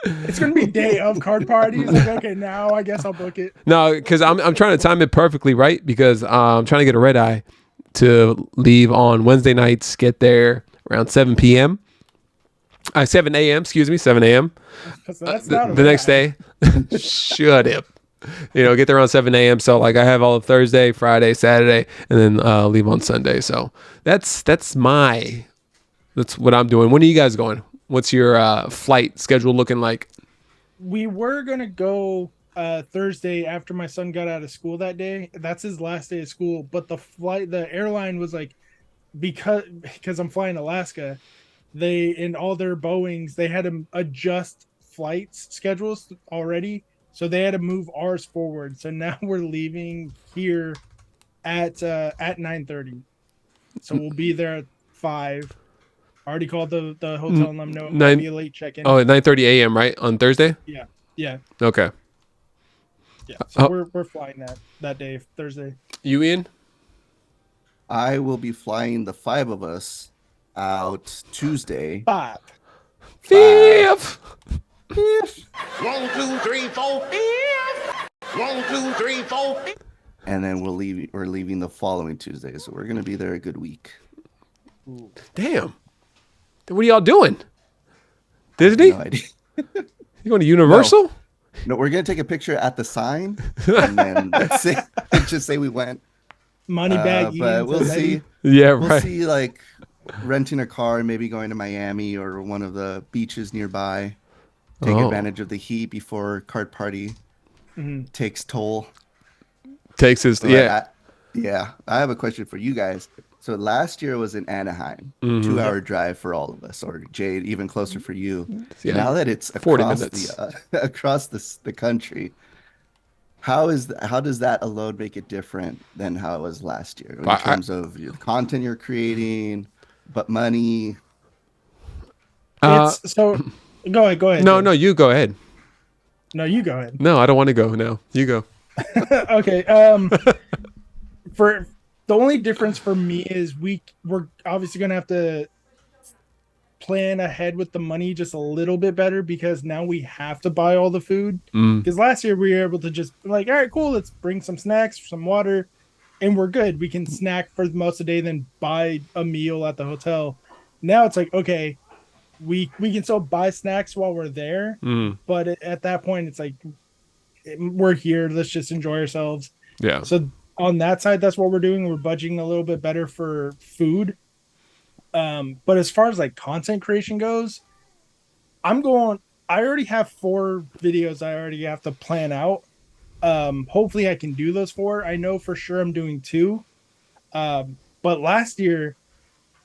It's gonna be day of card party. Like, okay, now I guess I'll book it. No, because I'm trying to time it perfectly, right? Because I'm trying to get a red eye to leave on Wednesday nights, get there around 7 p.m. 7 a.m. Excuse me, 7 a.m. So that's not the next day. Shut up. Get there around 7 a.m. So like I have all of Thursday, Friday, Saturday, and then leave on Sunday. So that's what I'm doing. When are you guys going? What's your flight schedule looking like? We were gonna go Thursday after my son got out of school that day. That's his last day of school. But the airline was like, because I'm flying Alaska, they in all their Boeings they had to adjust flights schedules already. So they had to move ours forward. So now we're leaving here at 9:30. So we'll be there at 5. I already called the hotel and let them know it might be a late check-in. Oh, at 9:30 a.m. right on Thursday? Yeah. Okay. Yeah. So we're flying that day, Thursday. You, Ian? I will be flying the 5 of us out Tuesday. 5. 5. 1, 2, 3, 4, 5. 1, 2, 3, 4, 5. And then we're leaving the following Tuesday, so we're gonna be there a good week. Ooh. Damn. What are y'all doing? Disney? No idea. You going to Universal? No, we're gonna take a picture at the sign, and then just say we went. Money bag. But we'll see. Yeah, right. We'll see, like renting a car, and maybe going to Miami or one of the beaches nearby. Take advantage of the heat before card party takes toll. Takes his I have a question for you guys. So last year was in Anaheim, 2-hour drive for all of us, or Jade, even closer for you. Yeah. Now that it's 40 minutes across the country, how does that alone make it different than how it was last year in terms of the content you're creating, but money? So go ahead. No, you go ahead. No, you go ahead. No, I don't want to go. No, you go. Okay. For the only difference for me is we're obviously going to have to plan ahead with the money just a little bit better because now we have to buy all the food. Because last year we were able to just like, all right, cool, let's bring some snacks, some water, and we're good. We can snack for most of the day, then buy a meal at the hotel. Now it's like, okay, we can still buy snacks while we're there, but at that point it's like we're here, let's just enjoy ourselves. Yeah. So on that side, that's what we're doing. We're budgeting a little bit better for food. But as far as like content creation goes, I already have 4 videos I already have to plan out. Hopefully I can do those 4. I know for sure I'm doing 2. But last year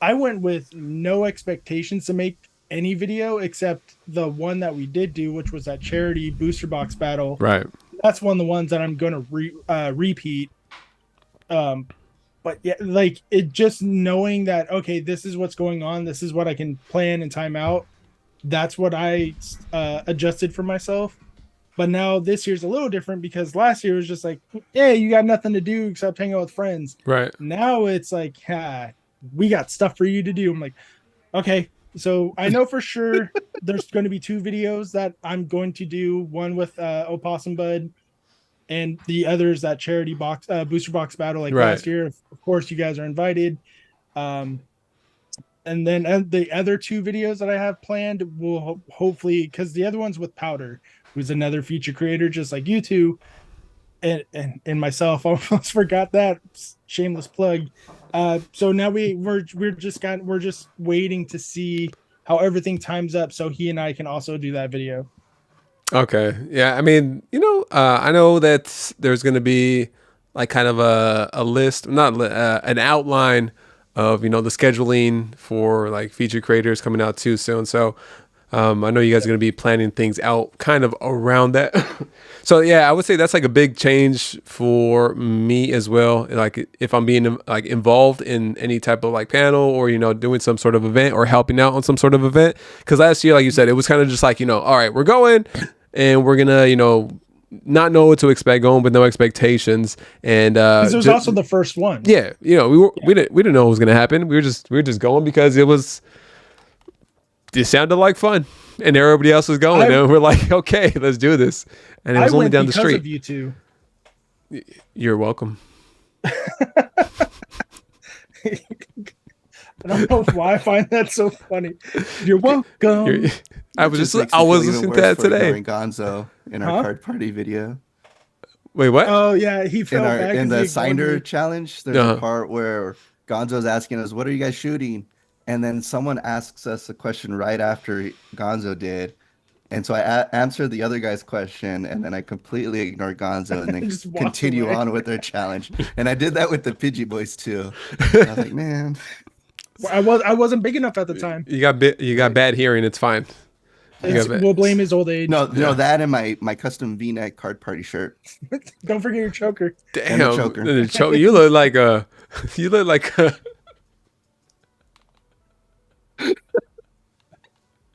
I went with no expectations to make any video except the one that we did do, which was that charity booster box battle. Right. That's one of the ones that I'm going to repeat. But yeah, like it just knowing that, okay, this is what's going on. This is what I can plan and time out. That's what I adjusted for myself. But now this year's a little different because last year was just like, hey, you got nothing to do except hang out with friends. Right. Now it's like, we got stuff for you to do. I'm like, okay. So I know for sure there's going to be 2 videos that I'm going to do. One with Opossum Bud, and the others that charity box booster box battle like last year. Of course, you guys are invited. And then the other 2 videos that I have planned will hopefully, because the other one's with Powder, who's another feature creator just like you two, and myself. I almost forgot that, shameless plug. So now we're just waiting to see how everything times up so he and I can also do that video. Okay. Yeah. I mean, I know that there's going to be like kind of a list, an outline of, the scheduling for like feature creators coming out too soon. So I know you guys are going to be planning things out kind of around that. So yeah, I would say that's like a big change for me as well. Like if I'm being like involved in any type of like panel or, doing some sort of event or helping out on some sort of event. Cause last year, like you said, it was kind of just like, all right, we're going and we're going to, not know what to expect, going with no expectations. And it was also the first one. Yeah. We didn't know what was going to happen. We were just going because it sounded like fun, and everybody else was going, and we're like, okay, let's do this. And it was only down the street. Of you two. You're welcome. I don't know why I find that so funny. You're welcome. I was listening to that today. Gonzo in our card party video. Wait, what? Oh yeah, he fell back in the Cinder challenge. There's a part where Gonzo's asking us, "What are you guys shooting?" And then someone asks us a question right after Gonzo did. And so I answered the other guy's question, and then I completely ignored Gonzo and then continue on with their challenge. And I did that with the Pidgey boys too. I was like, man, I wasn't big enough at the time. You got bad hearing. It's fine. We'll blame his old age. No, that and my custom V-neck card party shirt. Don't forget your choker. Damn, the choker. You look like a.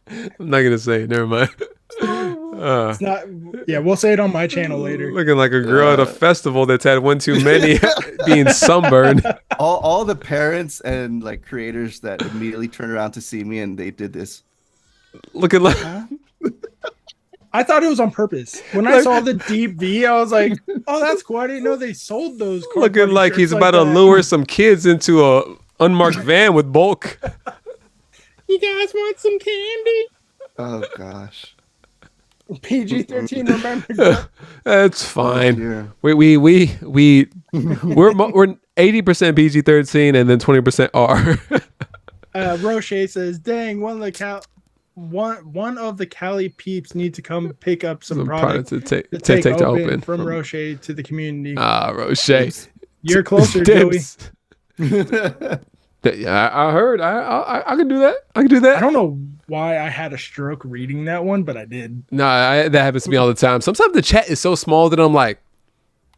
I'm not gonna say it. Never mind. It's not. Yeah, we'll say it on my channel later. Looking like a girl at a festival that's had one too many, being sunburned. All the parents and like creators that immediately turned around to see me, and they did this. Looking like. I thought it was on purpose. When I saw the deep V, I was like, "Oh, that's cool." I didn't know they sold those. Looking like he's about to lure some kids into a unmarked van with bulk. You guys want some candy? Oh gosh. PG-13, remember? That's fine. Oh, we're 80% PG-13 and then 20% R. Roche says, "Dang, one of the Cali peeps need to come pick up some product to take open from Roche to the community." Roche, you're closer, Joey. Yeah, I heard. I can do that. I can do that. I don't know why I had a stroke reading that one, but I did. No, that happens to me all the time. Sometimes the chat is so small that I'm like,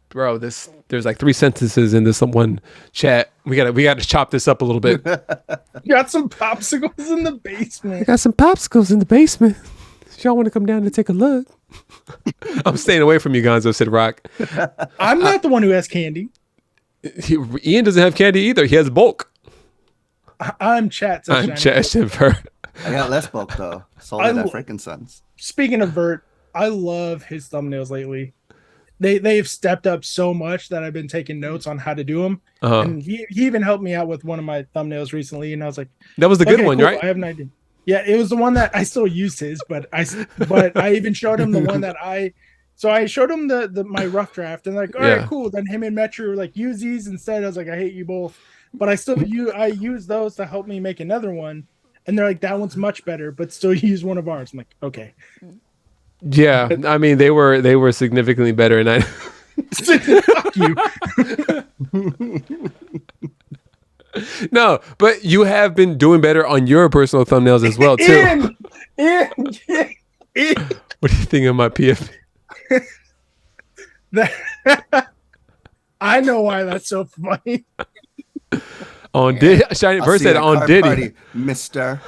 bro, there's like 3 sentences in this one chat. We gotta chop this up a little bit. You got some popsicles in the basement. I got some popsicles in the basement. If y'all want to come down and take a look. I'm staying away from you, Gonzo, said Rock. I'm not the one who has candy. Ian doesn't have candy either. He has bulk. I'm chat. I'm chat. I got less bulk though. Sold it at Frankenstein's. Speaking of Vert, I love his thumbnails lately. They've stepped up so much that I've been taking notes on how to do them. And he even helped me out with one of my thumbnails recently, and I was like, that was the good one, cool. Right? I have an idea. Yeah, it was the one that I still used his, but I even showed him the one that I showed him my rough draft, and like, all right, cool. Then him and Metro were like, use these instead. I was like, I hate you both, but I use those to help me make another one, and they're like, that one's much better, but still use one of ours. I'm like, okay. Yeah, I mean they were significantly better, and I fuck you. No, but you have been doing better on your personal thumbnails as well too. What do you think of my PF? I know why that's so funny. On Diddy, Shiny first said on Diddy, party, Mister.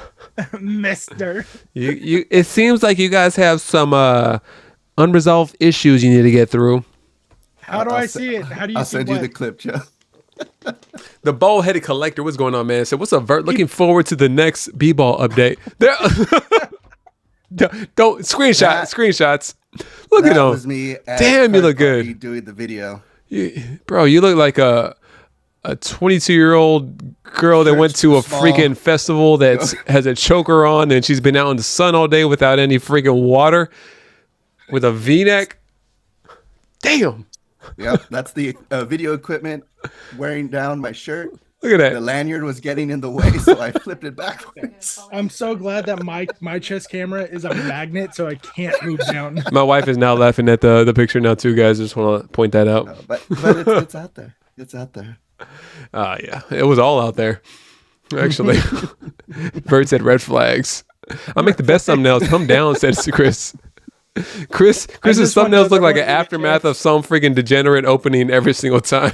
You. It seems like you guys have some unresolved issues you need to get through. How do I see it? How do you? I'll send you the clip, Joe. The bald-headed collector, what's going on, man? So, what's up, Vert? Looking forward to the next B-ball update. There, don't screenshots. Look at him. Was me. Damn, you look good. Doing the video, bro. You look like a 22-year-old girl that went to a freaking festival that has a choker on, and she's been out in the sun all day without any freaking water, with a V-neck. Damn. Yep, that's the video equipment wearing down my shirt. Look at that. The lanyard was getting in the way, so I flipped it backwards. I'm so glad that my chest camera is a magnet, so I can't move down. My wife is now laughing at the picture now too, guys. Just want to point that out. No, but it's out there. It's out there. Yeah, it was all out there. Actually, Bird said red flags. I make the best thumbnails. Come down, said Chris. Chris's thumbnails look like an aftermath of some freaking degenerate opening every single time.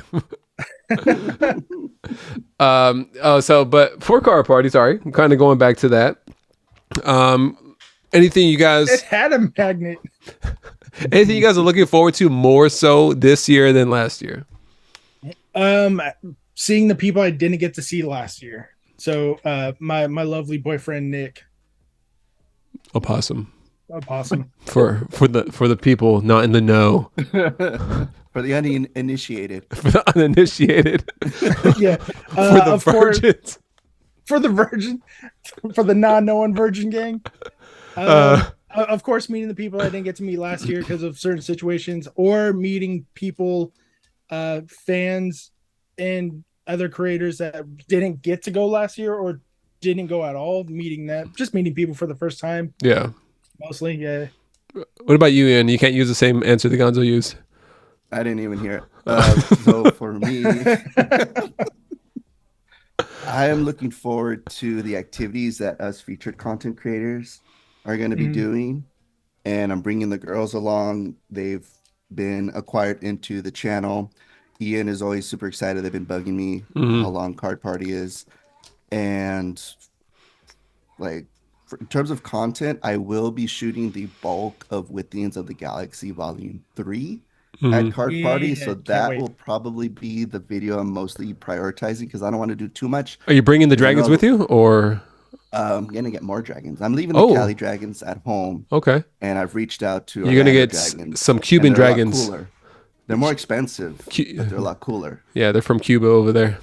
But 4-car party, sorry, I'm kind of going back to that. Anything you guys? It had a magnet. Anything you guys are looking forward to more so this year than last year? Seeing the people I didn't get to see last year. So, my lovely boyfriend Nick. Opossum. For the people not in the know. For the uninitiated. For the uninitiated. Yeah. For the virgins. For the virgin. For the non-knowing virgin gang. Of course, meeting the people I didn't get to meet last year because of certain situations, or meeting people, fans and other creators that didn't get to go last year or didn't go at all. Just meeting people for the first time. Yeah. Mostly, yeah. What about you, Ian? You can't use the same answer that Gonzo used. I didn't even hear it. So for me, I am looking forward to the activities that us featured content creators are going to be doing. And I'm bringing the girls along. They've been acquired into the channel. Ian is always super excited. They've been bugging me how long Card Party is. And like, in terms of content, I will be shooting the bulk of Withians of the Galaxy Volume 3 at Card Party. So that will probably be the video I'm mostly prioritizing because I don't want to do too much. Are you bringing the dragons with you, or? I'm going to get more dragons. I'm leaving the Cali dragons at home. Okay. And I've reached out to You're going to get some Cuban dragons. They're more expensive, but they're a lot cooler. Yeah, they're from Cuba over there.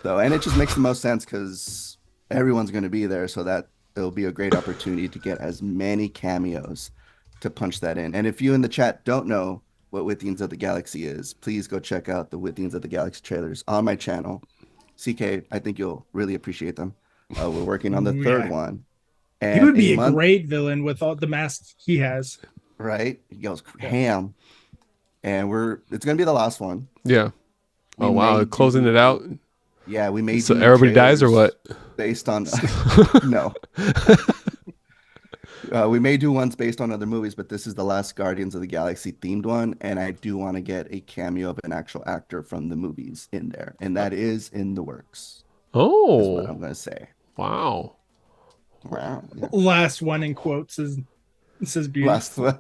So, and it just makes the most sense because everyone's going to be there, so that it'll be a great opportunity to get as many cameos to punch that in. And if you in the chat don't know what Withians of the Galaxy is, please go check out the Withians of the Galaxy trailers on my channel. CK, I think you'll really appreciate them. We're working on the third one. And he would be a great villain with all the masks he has. Right? He goes ham. And it's going to be the last one. Yeah. Oh, wow. Closing it out. Yeah, we made. So everybody dies or what? Based on no. We may do ones based on other movies, but this is the last Guardians of the Galaxy themed one, and I do want to get a cameo of an actual actor from the movies in there, and that is in the works. Oh, is what I'm gonna say. Wow. Yeah. Last one in quotes says beauty. Last one.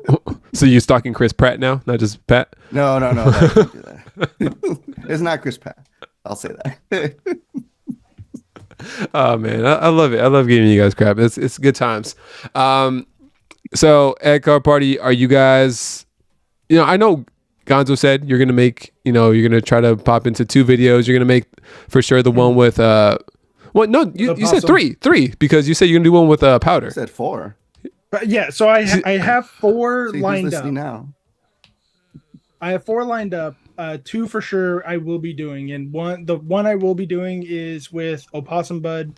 So you stalking Chris Pratt now, not just Pat? No. Don't do that. It's not Chris Pratt. I'll say that. Oh man, I love it. I love giving you guys crap. It's good times. So at Card Party, are you guys? I know Gonzo said you're gonna make. You're gonna try to pop into 2 videos. You're gonna make for sure the one with What? No, you said three because you said you're gonna do one with powder. I said 4. But yeah, so I have 4 lined up. Now. I have 4 lined up. 2 for sure I will be doing, and the one I will be doing is with Opossum Bud.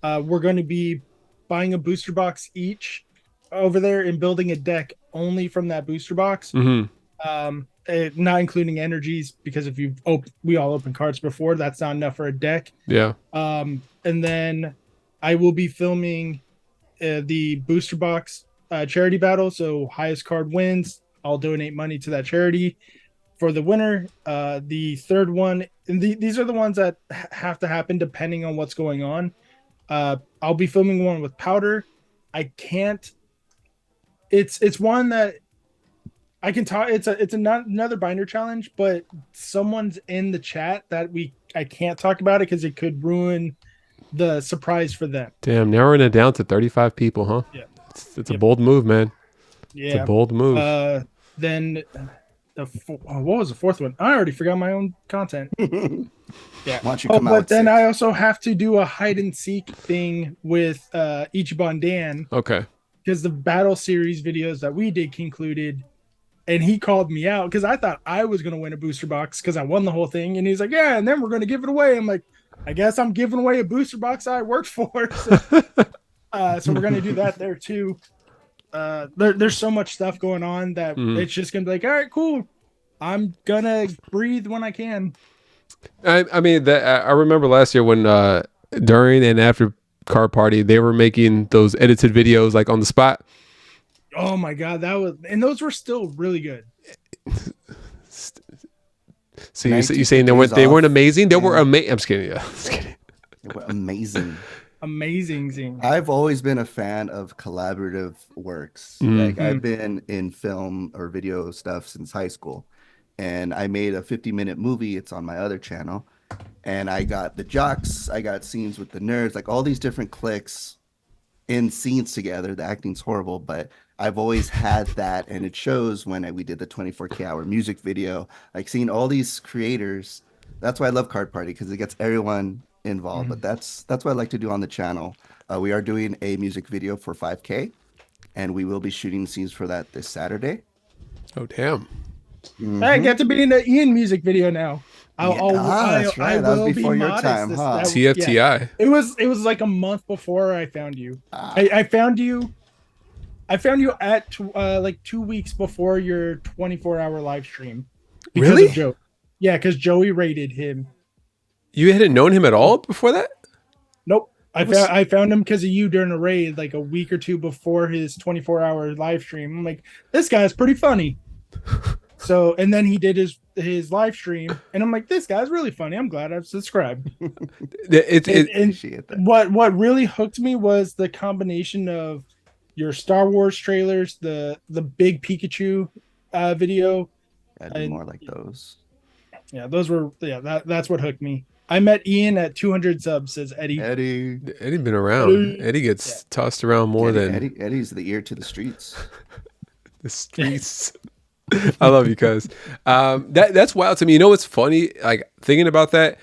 We're going to be buying a booster box each over there and building a deck only from that booster box. Mm-hmm. Not including energies, because if we all open cards before, that's not enough for a deck. Yeah. And then I will be filming the booster box charity battle. So highest card wins. I'll donate money to that charity for the winner. The third one, and these are the ones that have to happen depending on what's going on. I'll be filming one with powder. I can't. It's one that I can talk. It's another binder challenge, but someone's in the chat that I can't talk about it because it could ruin the surprise for them. Damn, narrowing it down to 35 people, huh? Yeah, it's a bold move, man. Yeah, it's a bold move. Then what was the 4th one? I already forgot my own content. Yeah. Why don't you come out? But then I also have to do a hide and seek thing with Ichiban Dan. Okay. Because the battle series videos that we did concluded, and he called me out because I thought I was going to win a booster box because I won the whole thing. And he's like, yeah, and then we're going to give it away. I'm like, I guess I'm giving away a booster box I worked for. So, so we're going to do that there too. There's so much stuff going on that it's just going to be like, all right, cool. I'm going to breathe when I can. I mean, I remember last year when during and after Card Party, they were making those edited videos like on the spot. Oh my God, those were still really good. So you're saying they weren't amazing? They were amazing. I'm just kidding. Yeah, just kidding. They were amazing. Amazing. I've always been a fan of collaborative works. Like I've been in film or video stuff since high school, and I made a 50-minute movie. It's on my other channel, and I got the jocks, I got scenes with the nerds, like all these different cliques in scenes together. The acting's horrible, but I've always had that, and it shows when we did the 24K hour music video. Like seeing all these creators, that's why I love Card Party, because it gets everyone involved. But that's what I like to do on the channel. We are doing a music video for 5K, and we will be shooting scenes for that this Saturday. Oh damn! I get to be in the Ian music video now. That's right. That was before your time, huh? TFTI. Yeah. It was like a month before I found you. I found you. I found you at like 2 weeks before your 24-hour live stream. Really? Of Joe. Yeah, because Joey rated him. You hadn't known him at all before that? Nope. I found him because of you during a raid like a week or 2 before his 24-hour live stream. I'm like, this guy's pretty funny. So, and then he did his live stream, and I'm like, this guy's really funny. I'm glad I've subscribed. What really hooked me was the combination of your Star Wars trailers, the big Pikachu video. I'd do more like those. Yeah, those were that's what hooked me. I met Ian at 200 subs, says Eddie. Eddie been around. Eddie gets tossed around more than Eddie's the ear to the streets. The streets. I love you guys. That's wild to me. You know what's funny? Like thinking about that,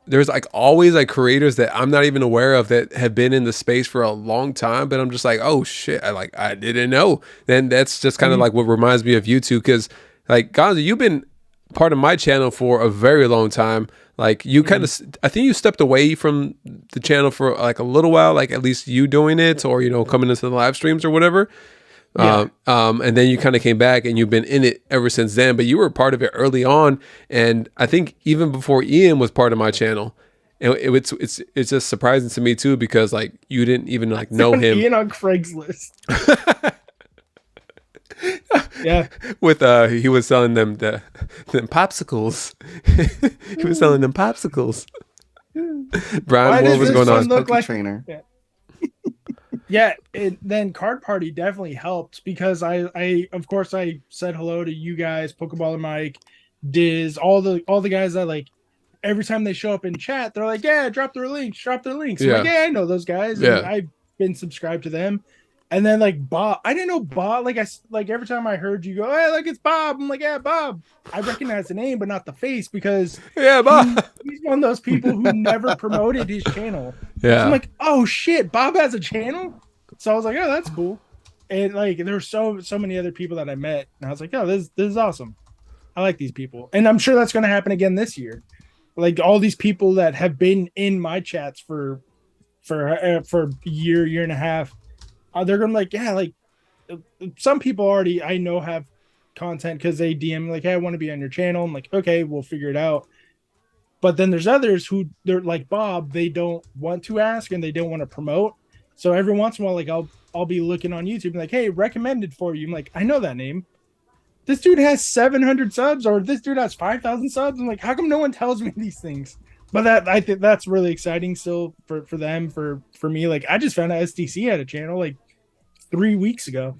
there's like always like creators that I'm not even aware of that have been in the space for a long time, but I'm just like, oh shit, I didn't know. Then that's just kind of like what reminds me of you two, because like Gonzo, you've been part of my channel for a very long time. Like you kind of, I think you stepped away from the channel for like a little while, like at least you doing it, or coming into the live streams or whatever. Yeah. And then you kind of came back and you've been in it ever since then, but you were part of it early on. And I think even before Ian was part of my channel, and it's just surprising to me too, because like you didn't even like know him. Ian on Craigslist. Yeah. With he was selling them them popsicles. He was selling them popsicles. Brian, what was going on? Look like trainer. Yeah. Yeah, then Card Party definitely helped, because I of course I said hello to you guys, Pokeball and Mike, Diz, all the guys that like every time they show up in chat, they're like, yeah, drop their links. I'm like, yeah, I know those guys. Yeah. And I've been subscribed to them. And then like Bob, I didn't know Bob. Like every time I heard you go, hey, like it's Bob. I'm like, yeah, Bob. I recognize the name, but not the face because Bob. He's one of those people who never promoted his channel. Yeah. So I'm like, oh shit, Bob has a channel. So I was like, oh, that's cool. And like there were so many other people that I met, and I was like, oh, this is awesome. I like these people, and I'm sure that's going to happen again this year. Like all these people that have been in my chats for a year and a half. They're gonna like, yeah, like some people already I know have content because they DM like, hey, I want to be on your channel. I'm like, okay, we'll figure it out. But then there's others who they're like Bob, they don't want to ask and they don't want to promote. So every once in a while, like I'll be looking on YouTube and like, hey, recommended for you. I'm like, I know that name. This dude has 700 subs or this dude has 5,000 subs. I'm like, how come no one tells me these things? But that I think that's really exciting still for them, for me. Like I just found out SDC had a channel like 3 weeks ago.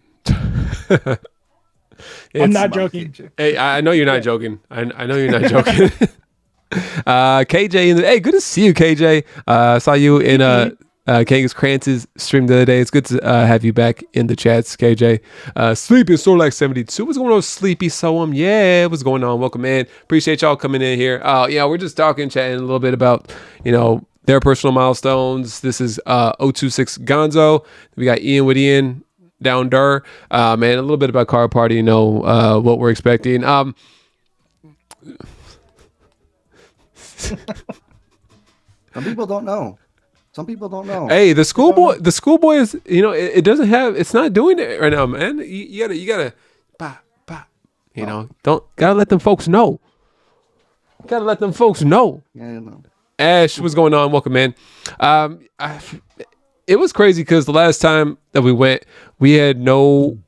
I'm not joking. Hey, I know you're not joking. I know you're not joking. KJ, hey, good to see you, KJ. Saw you in Kangas Krantz's stream the other day. It's good to have you back in the chats, KJ. Sleepy Sorlax 72. What's going on, Sleepy Soam? Yeah, what's going on? Welcome in. Appreciate y'all coming in here. Yeah, we're just talking, chatting a little bit about, their personal milestones. This is 026 Gonzo. We got Ian with Ian down there. Man, a little bit about Car Party, what we're expecting. Some people don't know. Hey, the schoolboy is, it doesn't have, it's not doing it right now, man. You gotta, gotta let them folks know. Yeah, I know. Ash, what's going on? Welcome in. It was crazy because the last time that we went, we had no,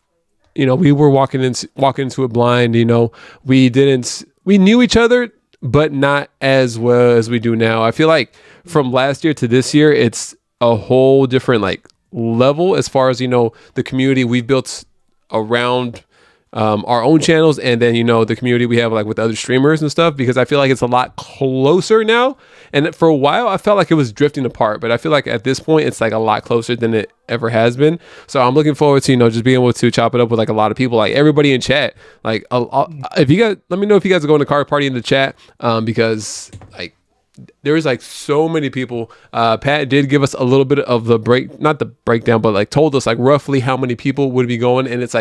we were walking into it blind. We knew each other, but not as well as we do now. I feel like from last year to this year, it's a whole different level as far as the community we've built around our own channels, and then the community we have with other streamers and stuff, because I feel like it's a lot closer now. And for a while I felt like it was drifting apart, but I feel like at this point it's a lot closer than it ever has been. So I'm looking forward to just being able to chop it up with a lot of people, everybody in chat. If you guys, let me know if you guys are going to Car Party in the chat, because there is so many people. Pat did give us a little bit of the not the breakdown, but told us roughly how many people would be going, and it's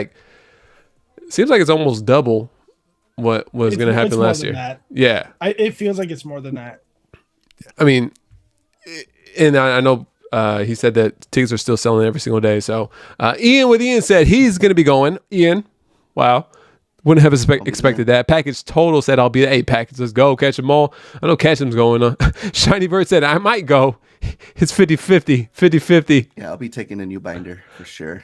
seems like it's almost double what was going to happen last year. That. Yeah. It feels like it's more than that. I mean, and I know he said that tickets are still selling every single day. So Ian with Ian said he's going to be going. Ian, wow. Wouldn't have expected that. Package Total said I'll be there. Hey, Package, let's go. Catch them all. I know Catch them's going on. Shiny Bird said I might go. It's 50-50. Yeah, I'll be taking a new binder for sure.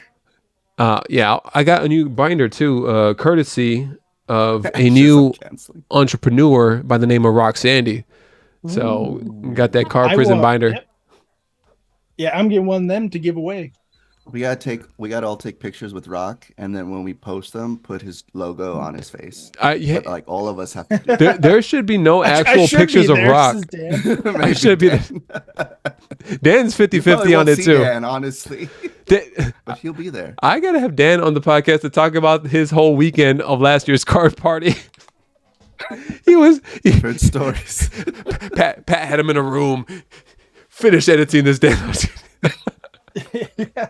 Yeah, I got a new binder too, courtesy of a new entrepreneur by the name of Rock Sandy. So got that car prison binder. Yep. Yeah, I'm getting one of them to give away. We gotta all take pictures with Rock, and then when we post them, put his logo on his face. Yeah, but, all of us have to do there should be no actual pictures of Rock. I should be there. Dan's 50-50 on it too. Dan, honestly. But he'll be there. I gotta have Dan on the podcast to talk about his whole weekend of last year's card party. He heard stories. Pat had him in a room, finished editing this damn. Yeah.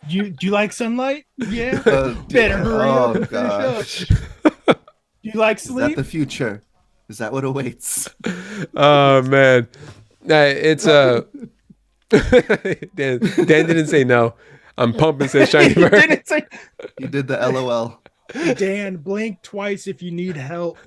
Do you like sunlight? Yeah. Better hurry up and finish up. Do you like sleep? Is that the future? Is that what awaits? Oh man, it's Dan didn't say no. I'm pumping, says Shiny Bird. You did the LOL. Dan, blink twice if you need help.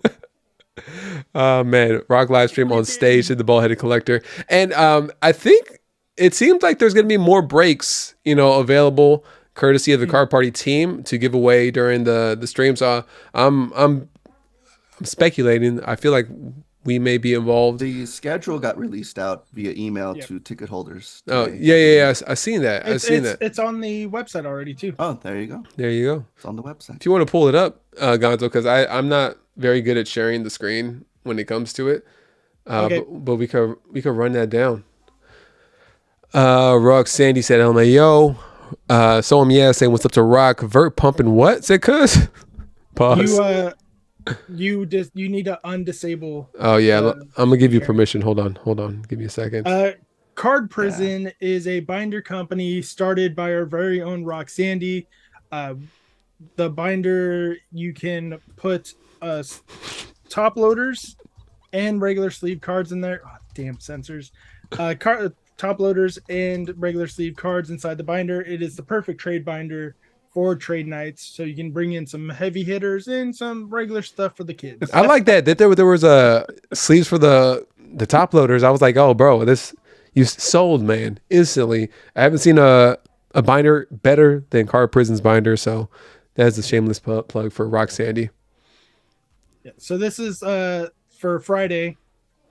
Oh man, Rock live stream on stage to the ball-headed collector, and I think it seems like there's going to be more breaks, available courtesy of the Car Party team to give away during the stream. So I'm speculating. I feel like we may be involved. The schedule got released out via email to ticket holders today. Oh yeah. I've seen that. It's on the website already too. Oh, there you go. It's on the website. If you want to pull it up, Gonzo, because I'm not very good at sharing the screen. when it comes to it. Okay. But we could run that down. Rock Sandy said, "LMAO." So saying what's up to Rock. Vert pumping what? Said cuz. Pause. You need to undisable. Oh yeah, I'm gonna give you permission. Hold on. Give me a second. Card Prison is a binder company started by our very own Rock Sandy. The binder, you can put top loaders and regular sleeve cards in there. Oh, damn sensors. Top loaders and regular sleeve cards inside the binder. It is the perfect trade binder for trade nights, so you can bring in some heavy hitters and some regular stuff for the kids. I like that there was sleeves for the top loaders. I was like, oh bro, this you sold, man, instantly. I haven't seen a binder better than Card Prison's binder, so that's a shameless plug for Rock Sandy. Yeah, so this is for Friday.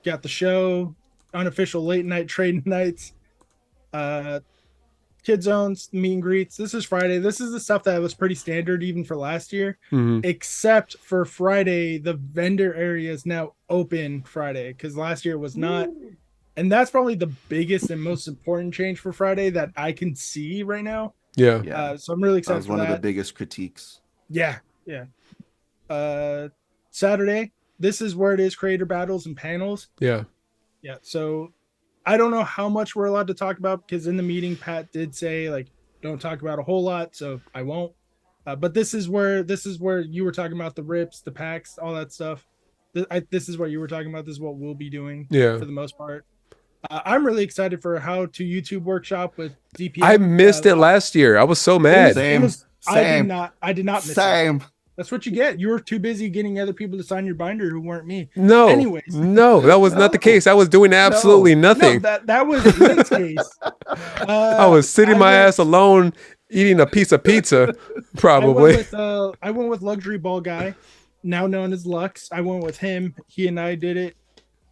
Got the show, unofficial late night trade nights, kid zones, meet and greets. This is Friday. This is the stuff that was pretty standard even for last year, except for Friday. The vendor area is now open Friday because last year it was not. And that's probably the biggest and most important change for Friday that I can see right now. Yeah. So I'm really excited. That was one of the biggest critiques. Yeah. Saturday, this is where it is: creator battles and panels. Yeah. So I don't know how much we're allowed to talk about because in the meeting, Pat did say like don't talk about a whole lot, so I won't. But this is where you were talking about the rips, the packs, all that stuff. This is what you were talking about. This is what we'll be doing. For the most part. I'm really excited for How to YouTube workshop with DPM. I missed it last year. I was so mad. Same. I did not miss Same. it. That's what you get. You were too busy getting other people to sign your binder who weren't me. No. Anyways. No, that was not the case. I was doing absolutely nothing. No, that was Ian's case. I was sitting my ass alone eating a piece of pizza, probably. I went with Luxury Ball Guy, now known as Lux. I went with him. He and I did it.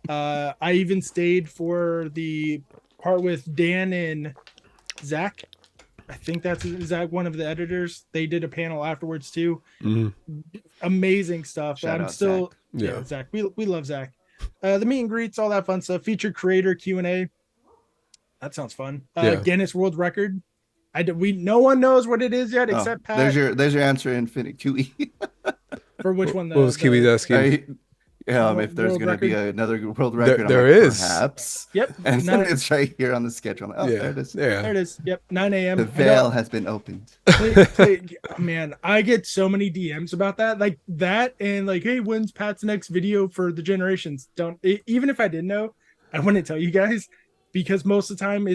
I even stayed for the part with Dan and Zach. I think that's Zach, one of the editors. They did a panel afterwards too. Amazing stuff. Shout I'm out still Zach. Zach. We love Zach. The meet and greets, all that fun stuff. Featured creator Q&A. That sounds fun. Guinness World Record. No one knows what it is yet except Pat. There's your answer, Infinite QE. For which one? What was Kiwi asking? If there's going to be another world record, there is. Perhaps. Yep. And then it's right here on the schedule. There it is. There it is. Yep. 9 a.m. The veil has been opened. Man, I get so many DMs about that. Like that and like, hey, when's Pat's next video for the Generations? Even if I didn't know, I wouldn't tell you guys because most of the time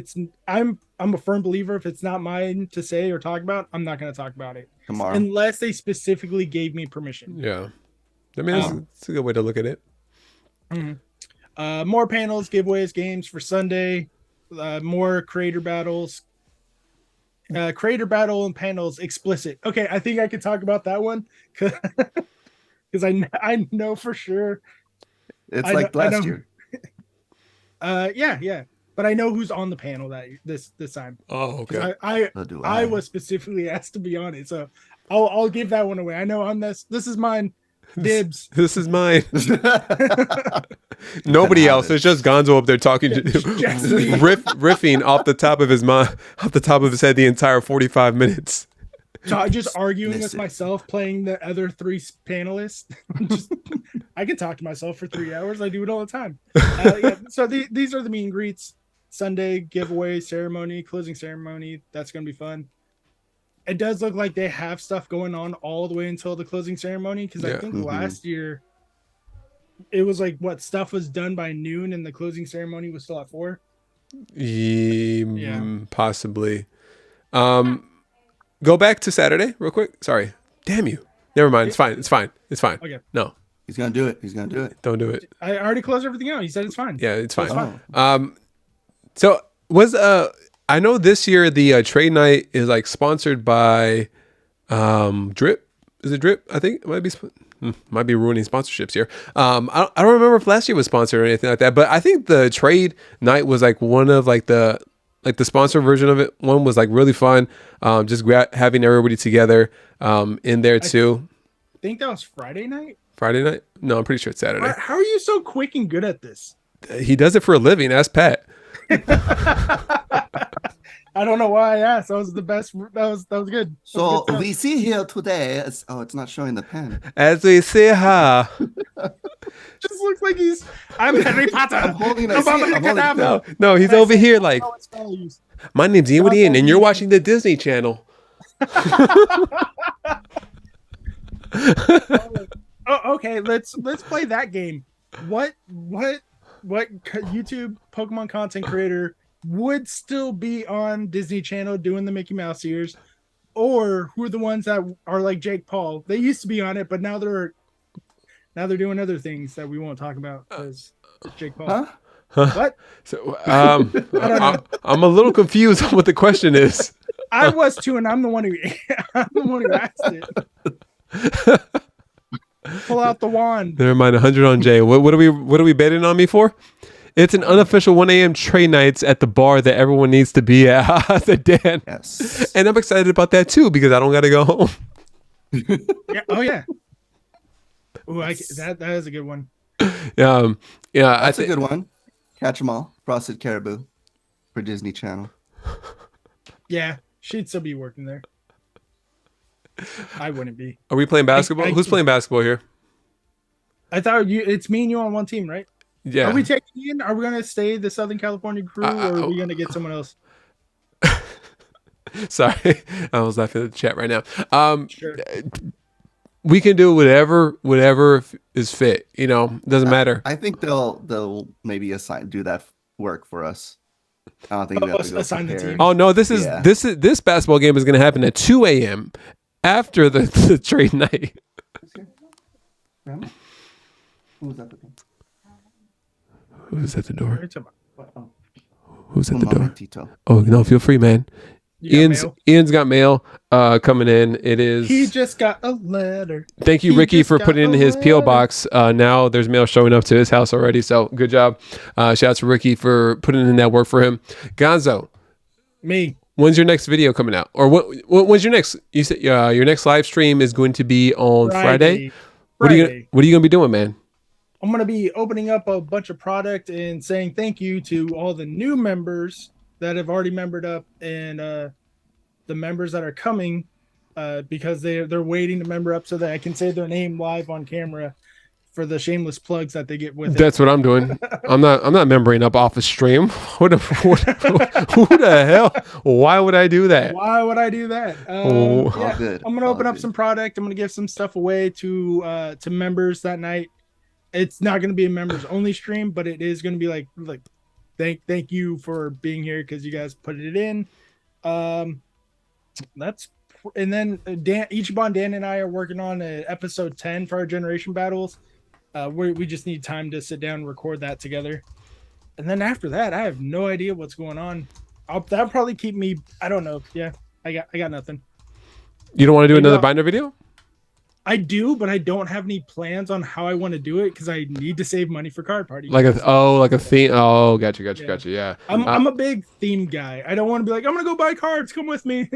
I'm a firm believer if it's not mine to say or talk about, I'm not going to talk about it. Tomorrow. Unless they specifically gave me permission. Yeah. I mean, it's a good way to look at it. More panels, giveaways, games for Sunday, more creator battles. Creator battle and panels explicit. Okay, I think I could talk about that one because I know for sure. It's like last year. Yeah. But I know who's on the panel this time. Oh, okay. I was specifically asked to be on it, so I'll give that one away. I know on this. This is mine. Dibs. This is mine. Nobody else. It's just Gonzo up there talking, riffing off the top of his head the entire 45 minutes. So just arguing with myself, playing the other three panelists. I can talk to myself for 3 hours. I do it all the time. So these are the meet and greets. Sunday giveaway ceremony, closing ceremony. That's going to be fun. It does look like they have stuff going on all the way until the closing ceremony because I think last year it was like stuff was done by noon and the closing ceremony was still at 4. Possibly. Go back to Saturday real quick. Sorry. Damn you. Never mind. It's fine. Okay. No. He's gonna do it. Don't do it. I already closed everything out. He said it's fine. Yeah, it's fine. Oh. So was I know this year the trade night is like sponsored by Drip. Is it Drip? I think it might be ruining sponsorships here. I don't remember if last year was sponsored or anything like that, but I think the trade night was like one of like the sponsor version of it. One was like really fun. Just having everybody together in there too. I think that was Friday night. Friday night? No, I'm pretty sure it's Saturday. How are you so quick and good at this? He does it for a living. Ask Pat. I don't know why I asked. That was the best. That was good. So we see here today. It's not showing the pen. As we see her. Just looks like I'm Harry Potter. I'm holding No, he's over here like, my name's Ian Woody and you're watching the Disney Channel. Okay. Let's play that game. What YouTube Pokemon content creator would still be on Disney Channel doing the Mickey Mouse ears, or who are the ones that are like Jake Paul? They used to be on it, but now they're doing other things that we won't talk about because Jake Paul. Huh? What? So, I'm a little confused on what the question is. I was too, and I'm the one who asked it. Pull out the wand. Never mind, 100 on Jay. What are we betting on me for? It's an unofficial 1 a.m. trade nights at the bar that everyone needs to be at. Said Dan. Yes. And I'm excited about that too because I don't got to go home. Yeah. Oh yeah. Ooh, that is a good one. Yeah. That's a good one. Catch 'em all. Frosted Caribou for Disney Channel. Yeah, she'd still be working there. I wouldn't be. Are we playing basketball? Who's playing basketball here? I thought it's me and you on one team, right? Yeah. Are we taking in? Are we going to stay the Southern California crew, or are we going to get someone else? Sorry, I was laughing at the chat right now. Sure. We can do whatever is fit. Doesn't matter. I think they'll maybe do that work for us. I don't think they'll assign the team. Oh no, this basketball game is going to happen at 2 a.m. after the trade night. Who's at the door? Who's at the door? Oh. Who's at the door? Tito. Oh no, feel free, man. Ian's got mail coming in. It is. He just got a letter. Thank you, Ricky, for putting in his PO box. Now there's mail showing up to his house already. So good job. Shout out to Ricky for putting in that work for him. Gonzo. Me. When's your next video coming out? Or when's your next? You said your next live stream is going to be on Friday. What are you gonna be doing, man? I'm gonna be opening up a bunch of product and saying thank you to all the new members that have already membered up, and the members that are coming because they're waiting to member up so that I can say their name live on camera for the shameless plugs that they get with it. That's what I'm doing. I'm not membering up off a stream. Who the hell? Why would I do that? Yeah, I'm gonna open up some product. I'm gonna give some stuff away to members that night. It's not gonna be a members only stream, but it is gonna be like thank you for being here because you guys put it in. And then Ichiban, Dan, and I are working on episode 10 for our generation battles. We just need time to sit down and record that together. And then after that, I have no idea what's going on. That'll probably keep me. I don't know. Yeah, I got nothing. You don't want to do another binder video? I do, but I don't have any plans on how I want to do it because I need to save money for card party. Like a theme. Oh, gotcha. Yeah. I'm a big theme guy. I don't want to be like, I'm gonna go buy cards. Come with me.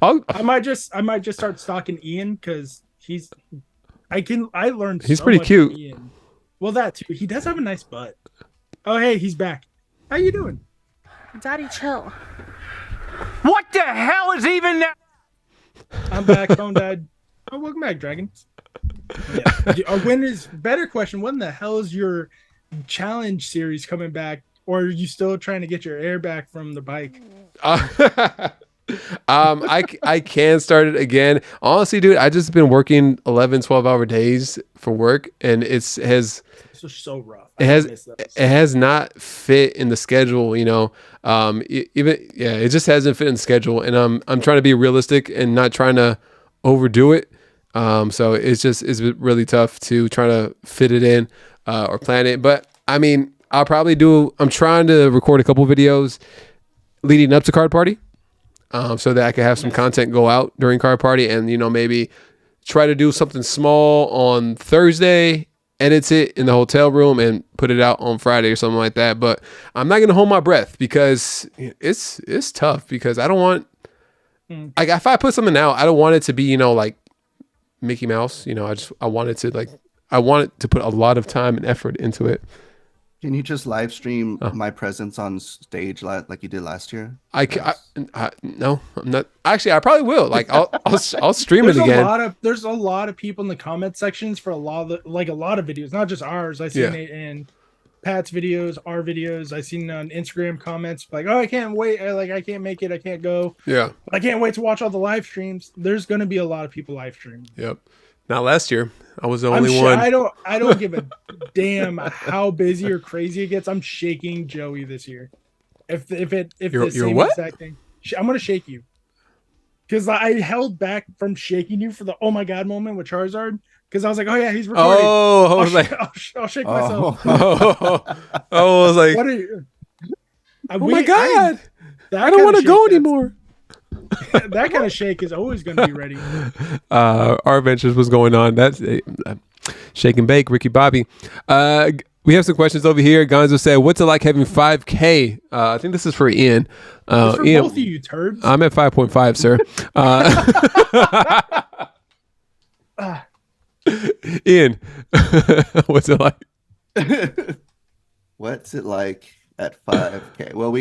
I might just start stalking Ian because I learned. He's so pretty much cute. from Ian. Well, that too. He does have a nice butt. Oh, hey, he's back. How you doing? Daddy, chill. What the hell is even that? I'm back. Phone died. Oh, welcome back, Dragons. Yeah. Better question. When the hell is your challenge series coming back? Or are you still trying to get your air back from the bike? I can start it again. Honestly, dude, I just been working 11-12 hour days for work, and this is so rough. It has not fit in the schedule, it just hasn't fit in the schedule, and I'm trying to be realistic and not trying to overdo it. So it's really tough to try to fit it in or plan it. But I mean, I'm trying to record a couple videos leading up to card party. So that I can have some content go out during card party, and maybe try to do something small on Thursday, edit it in the hotel room, and put it out on Friday or something like that. But I'm not gonna hold my breath because it's tough, because I don't want like, if I put something out, I don't want it to be like Mickey Mouse. I wanted to put a lot of time and effort into it. Can you just live stream my presence on stage like you did last year? No, I'm not. Actually, I probably will. Like, I'll stream it again. There's a lot of people in the comment sections for a lot of videos, not just ours. I seen it in Pat's videos, our videos. I seen on Instagram comments like, "Oh, I can't wait! I can't make it. I can't go. Yeah, but I can't wait to watch all the live streams." There's going to be a lot of people live streaming. Yep. Not last year. I was the only one. I don't give a damn how busy or crazy it gets. I'm shaking Joey this year. If the same exact thing, I'm gonna shake you because I held back from shaking you for the oh my god moment with Charizard because I was like, oh yeah, he's recording. Oh, I was like, I'll shake myself. I was like, what are you? Oh my god, I don't want to go anymore. That kind of shake is always going to be ready. Our Ventures was going on. That's Shake and Bake, Ricky Bobby. We have some questions over here. Gonzo said, what's it like having 5K? I think this is for Ian. For Ian, both of you turds. I'm at 5.5, sir. Ian, what's it like? What's it like at 5K? Well,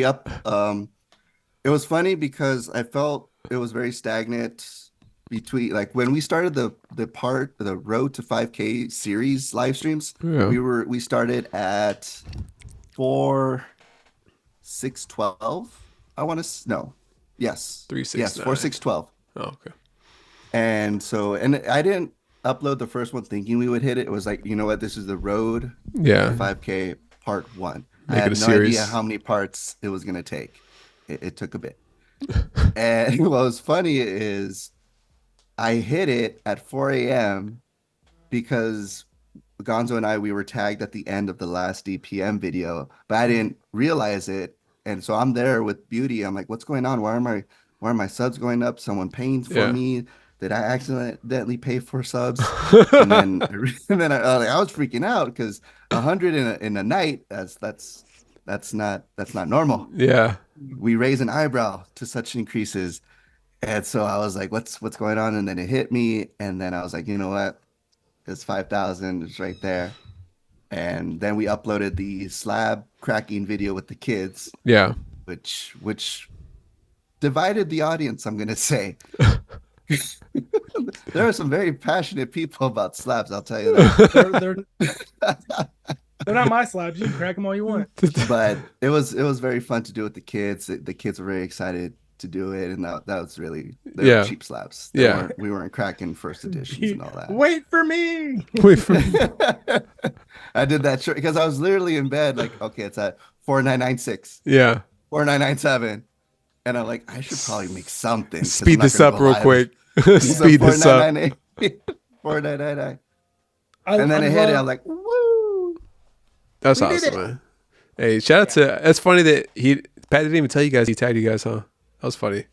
it was funny because I felt it was very stagnant between like when we started the road to 5K series live streams. Yeah. We started at 4,612. I want to no, yes, 3,612. Yes, 4,612. Oh, okay. And I didn't upload the first one thinking we would hit it. It was like, you know what, this is the road. Yeah. 5K part 1. Make I had no idea how many parts it was gonna take. It took a bit. And what was funny is I hit it at 4 a.m. because Gonzo and we were tagged at the end of the last DPM video, but I didn't realize it. And so I'm there with Beauty. I'm like, what's going on? Why are my subs going up? Someone paying for me? Did I accidentally pay for subs? and then I was freaking out because 100 in a night, that's not normal. Yeah. We raise an eyebrow to such increases. And so I was like, what's going on? And then it hit me. And then I was like, you know what? It's 5,000. It's right there. And then we uploaded the slab cracking video with the kids. Yeah. Which divided the audience, I'm going to say. There are some very passionate people about slabs, I'll tell you that. They're not my slabs. You can crack them all you want. But it was very fun to do with the kids. The kids were very excited to do it, and that was really cheap slabs. We weren't cracking first editions and all that. Wait for me. I did that because I was literally in bed, like, okay, it's at 4,996. Yeah. 4,997, and I'm like, I should probably make something. Speed this up real quick. Speed this up. 4,999. And then it hit it. I'm like, woo! That's awesome, man. Hey, shout out to. That's funny that Pat didn't even tell you guys he tagged you guys, huh? That was funny.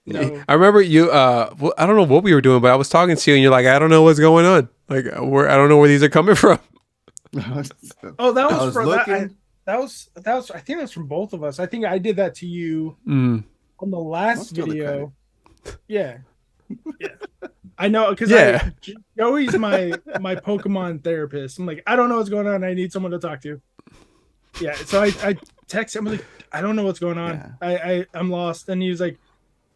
No. I remember you. I don't know what we were doing, but I was talking to you, and you're like, I don't know what's going on. Like, I don't know where these are coming from. Oh, that was for that. That was. I think that's from both of us. I think I did that to you on the last video. Yeah. I know because Joey's my Pokemon therapist. I'm like, I don't know what's going on. I need someone to talk to. Yeah, so I text him like, I don't know what's going on. Yeah. I'm lost, and he was like,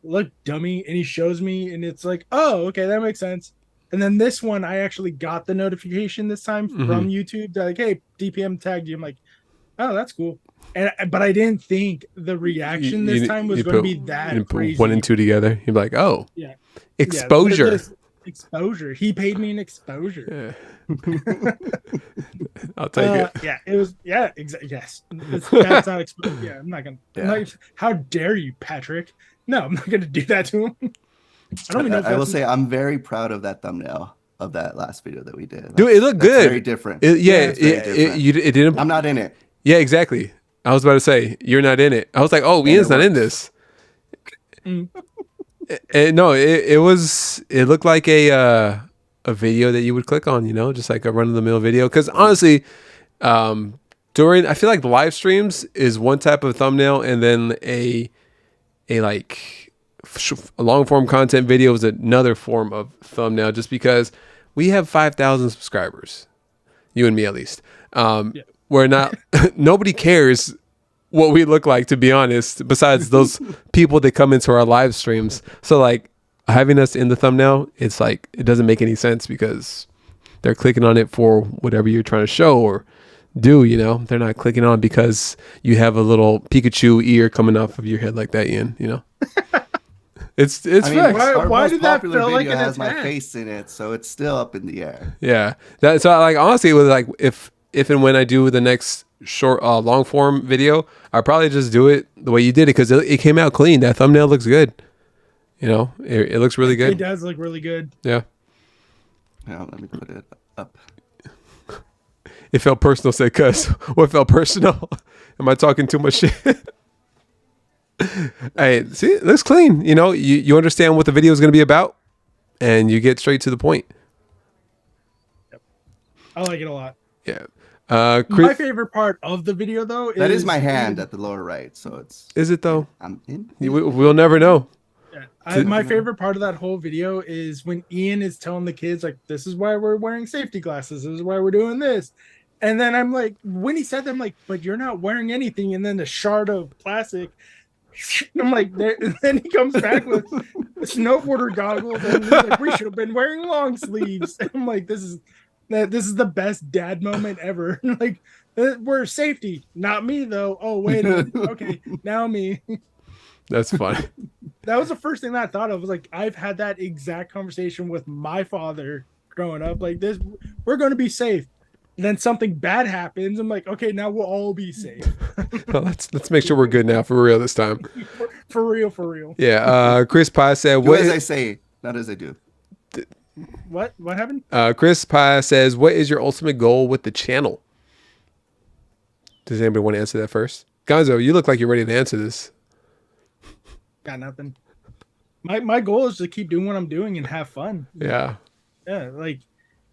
look, dummy, and he shows me, and it's like, oh, okay, that makes sense. And then this one, I actually got the notification this time from YouTube. They're like, hey, DPM tagged you. I'm like, oh, that's cool. But I didn't think the reaction this time was going to be that crazy. 1 and 2 together. You're like, oh, yeah, exposure. Exposure. He paid me an exposure. Yeah. I'll take it. Yeah, it was. Yeah, yes. That's not exposure. Yeah, I'm not gonna. Yeah. How dare you, Patrick? No, I'm not gonna do that to him. I don't even know. If I will say I'm very proud of that thumbnail of that last video that we did. Dude, it looked good. Very different. It didn't. I'm not in it. Yeah, exactly. I was about to say you're not in it. I was like, oh, Ian's not in this. No, it looked like a video that you would click on, just like a run-of-the-mill video. Because honestly, I feel like the live streams is one type of thumbnail, and then a like long form content video is another form of thumbnail, just because we have 5,000 subscribers, you and me at least. We're not, nobody cares what we look like, to be honest, besides those people that come into our live streams. So like having us in the thumbnail, it's like, it doesn't make any sense because they're clicking on it for whatever you're trying to show or do, you know. They're not clicking on because you have a little Pikachu ear coming off of your head like that, Ian, you know. It's I mean, facts. Why did that popular feel like video in has his my head? face in it, so it's still up in the air. Yeah. So like honestly, it was like if and when I do the next short long form video, I'll probably just do it the way you did it, because it came out clean. That thumbnail looks good. You know, it looks really good. It does look really good. Yeah. Now let me put it up. It felt personal, said Cuz. What felt personal? Am I talking too much shit? Hey, see, it looks clean. You know, you understand what the video is going to be about, and you get straight to the point. Yep. I like it a lot. Yeah. My favorite part of the video, though, That is my hand at the lower right, so it's. Is it though? I'm in. We'll never know. My favorite part of that whole video is when Ian is telling the kids, like, this is why we're wearing safety glasses. This is why we're doing this. And then I'm like, when he said that, I'm like, but you're not wearing anything. And then the shard of plastic. I'm like, then he comes back with snowboarder goggles. And he's like, we should have been wearing long sleeves. And I'm like, this is the best dad moment ever. Like, we're safety. Not me, though. Oh, wait a minute. Okay, now me. That's funny. That was the first thing that I thought of. Was like, I've had that exact conversation with my father growing up. Like, this, we're going to be safe. And then something bad happens. I'm like, okay, now we'll all be safe. Well, let's make sure we're good now, for real this time. For real. Yeah. Chris Pye said, Do as I say, not as I do. What happened? Chris Pye says, what is your ultimate goal with the channel? Does anybody want to answer that first? Gonzo, you look like you're ready to answer this. Got nothing. My goal is to keep doing what I'm doing and have fun. Yeah. Yeah, like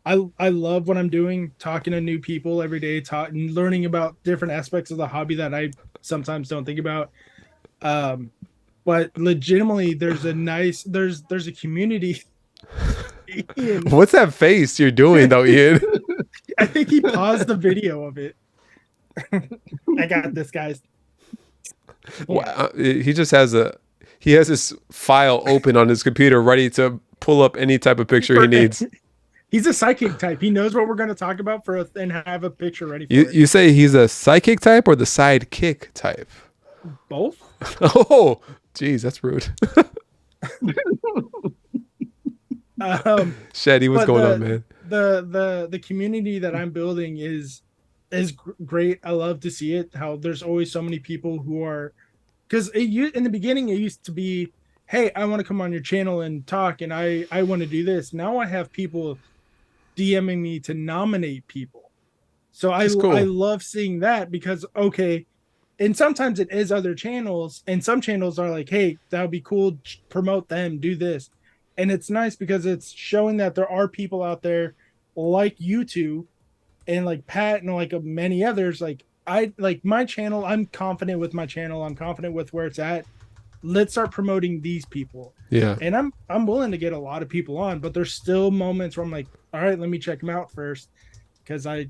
I love what I'm doing, talking to new people every day, and learning about different aspects of the hobby that I sometimes don't think about. But legitimately, there's a community. Ian, What's that face you're doing though, Ian? I think he paused the video of it. I got this, guys. Wow. He just has this file open on his computer ready to pull up any type of picture he needs. He's a psychic type. He knows what we're going to talk about and have a picture ready for it. You say he's a psychic type or the sidekick type? Both? Oh, geez, that's rude. Shady, what's going on, man? The community that I'm building is great. I love to see it. How there's always so many people who are, because in the beginning it used to be, hey, I want to come on your channel and talk, and I want to do this. Now I have people DMing me to nominate people. So I love seeing that, because okay, and sometimes it is other channels, and some channels are like, hey, that would be cool, promote them, do this. And it's nice because it's showing that there are people out there like you two and like Pat and like many others. Like I like my channel. I'm confident with my channel. I'm confident with where it's at. Let's start promoting these people. Yeah. And I'm willing to get a lot of people on, but there's still moments where I'm like, all right, let me check them out first. Because I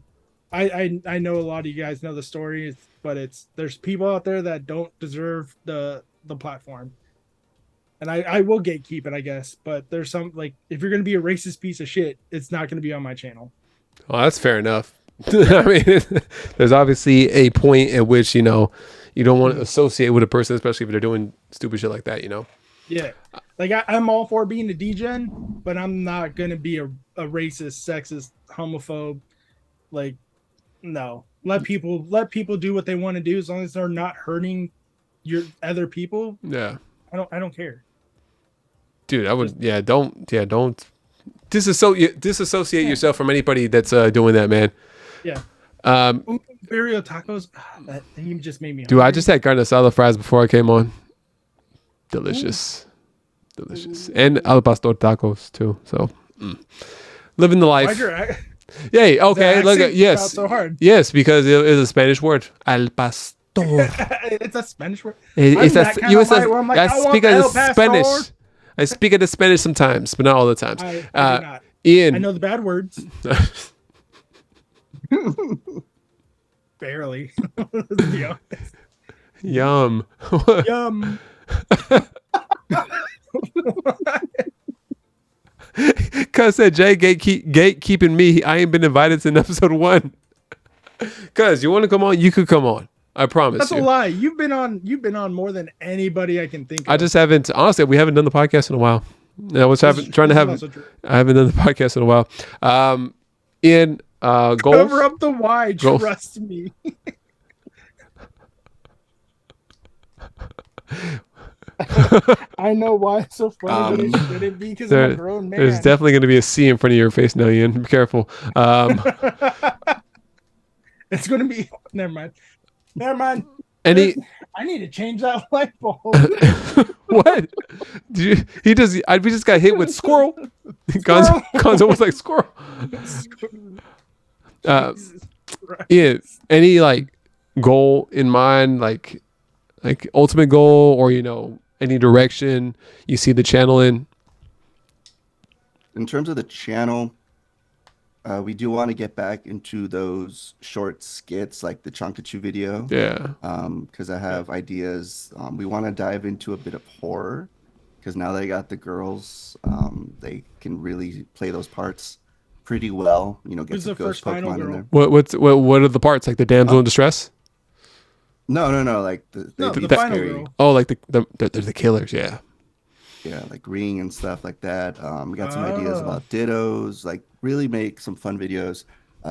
know a lot of you guys know the story, but there's people out there that don't deserve the platform. And I will gatekeep it, I guess. But there's some, like, if you're going to be a racist piece of shit, it's not going to be on my channel. Well, that's fair enough. I mean, there's obviously a point at which, you know, you don't want to associate with a person, especially if they're doing stupid shit like that, you know? Yeah. Like, I'm all for being a degen, but I'm not going to be a racist, sexist, homophobe. Like, no. Let people do what they want to do as long as they're not hurting your other people. Yeah. I don't care. Dude, I would, don't disassociate yourself from anybody that's doing that, man. Yeah. Birria tacos. That he just made me hungry. Dude, I just had carne asada fries before I came on. Delicious. Ooh. Delicious. And al pastor tacos too. So, living the life. Yay, okay. Look at, yes. So hard. Yes, because it is a Spanish word. Al pastor. It's a Spanish word. It's I'm that kind of light where I'm like, I want El Pastor. Spanish. I speak it in Spanish sometimes, but not all the times. I do not. Ian. I know the bad words. Barely. Let's be honest. Yum. Yum. Cuz said Jay gatekeeping me. I ain't been invited since episode 1. Cuz you want to come on, you could come on. I promise. That's a lie. You've been on more than anybody I can think of. I just haven't. Honestly, we haven't done the podcast in a while. I was trying to have. I haven't done the podcast in a while. In goals. Cover up the why. Trust me. I know why it's so funny, but it shouldn't be because I'm a grown man. There's definitely going to be a C in front of your face now, Ian. Be careful. It's going to be. Never mind. I need to change that light bulb. What? We just got hit with squirrel. Gonzo was like squirrel. Ian, any like goal in mind, like ultimate goal, or any direction you see the channel in? In terms of the channel, we do want to get back into those short skits like the Chonkachu video. Yeah. Because I have ideas. We want to dive into a bit of horror because now they got the girls. They can really play those parts pretty well. Get Who's the ghost Pokemon in there. What are the parts, like the damsel in distress? No. Like the final scary. girl. Oh, like the killers. Yeah. Yeah, like Ring and stuff like that. We got some ideas about dittos, like really make some fun videos.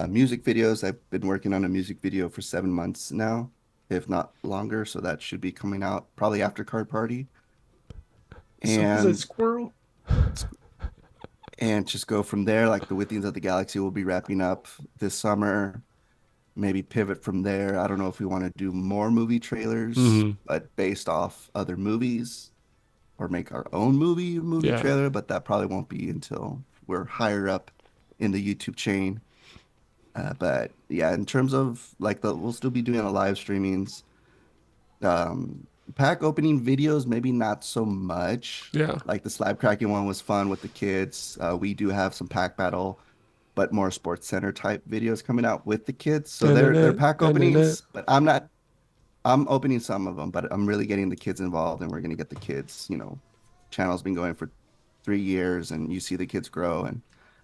Music videos. I've been working on a music video for 7 months now, if not longer. So that should be coming out probably after Card Party. And so is it squirrel? And just go from there. Like the Withians of the Galaxy will be wrapping up this summer. Maybe pivot from there. I don't know if we want to do more movie trailers, but based off other movies. Or make our own movie trailer, but that probably won't be until we're higher up in the YouTube chain. But yeah, in terms of we'll still be doing a live streamings. Pack opening videos, maybe not so much. Yeah. Like the slab cracking one was fun with the kids. We do have some pack battle, but more sports center type videos coming out with the kids. So they're pack openings, but I'm opening some of them, but I'm really getting the kids involved, and we're going to get the kids, channel's been going for 3 years, and you see the kids grow and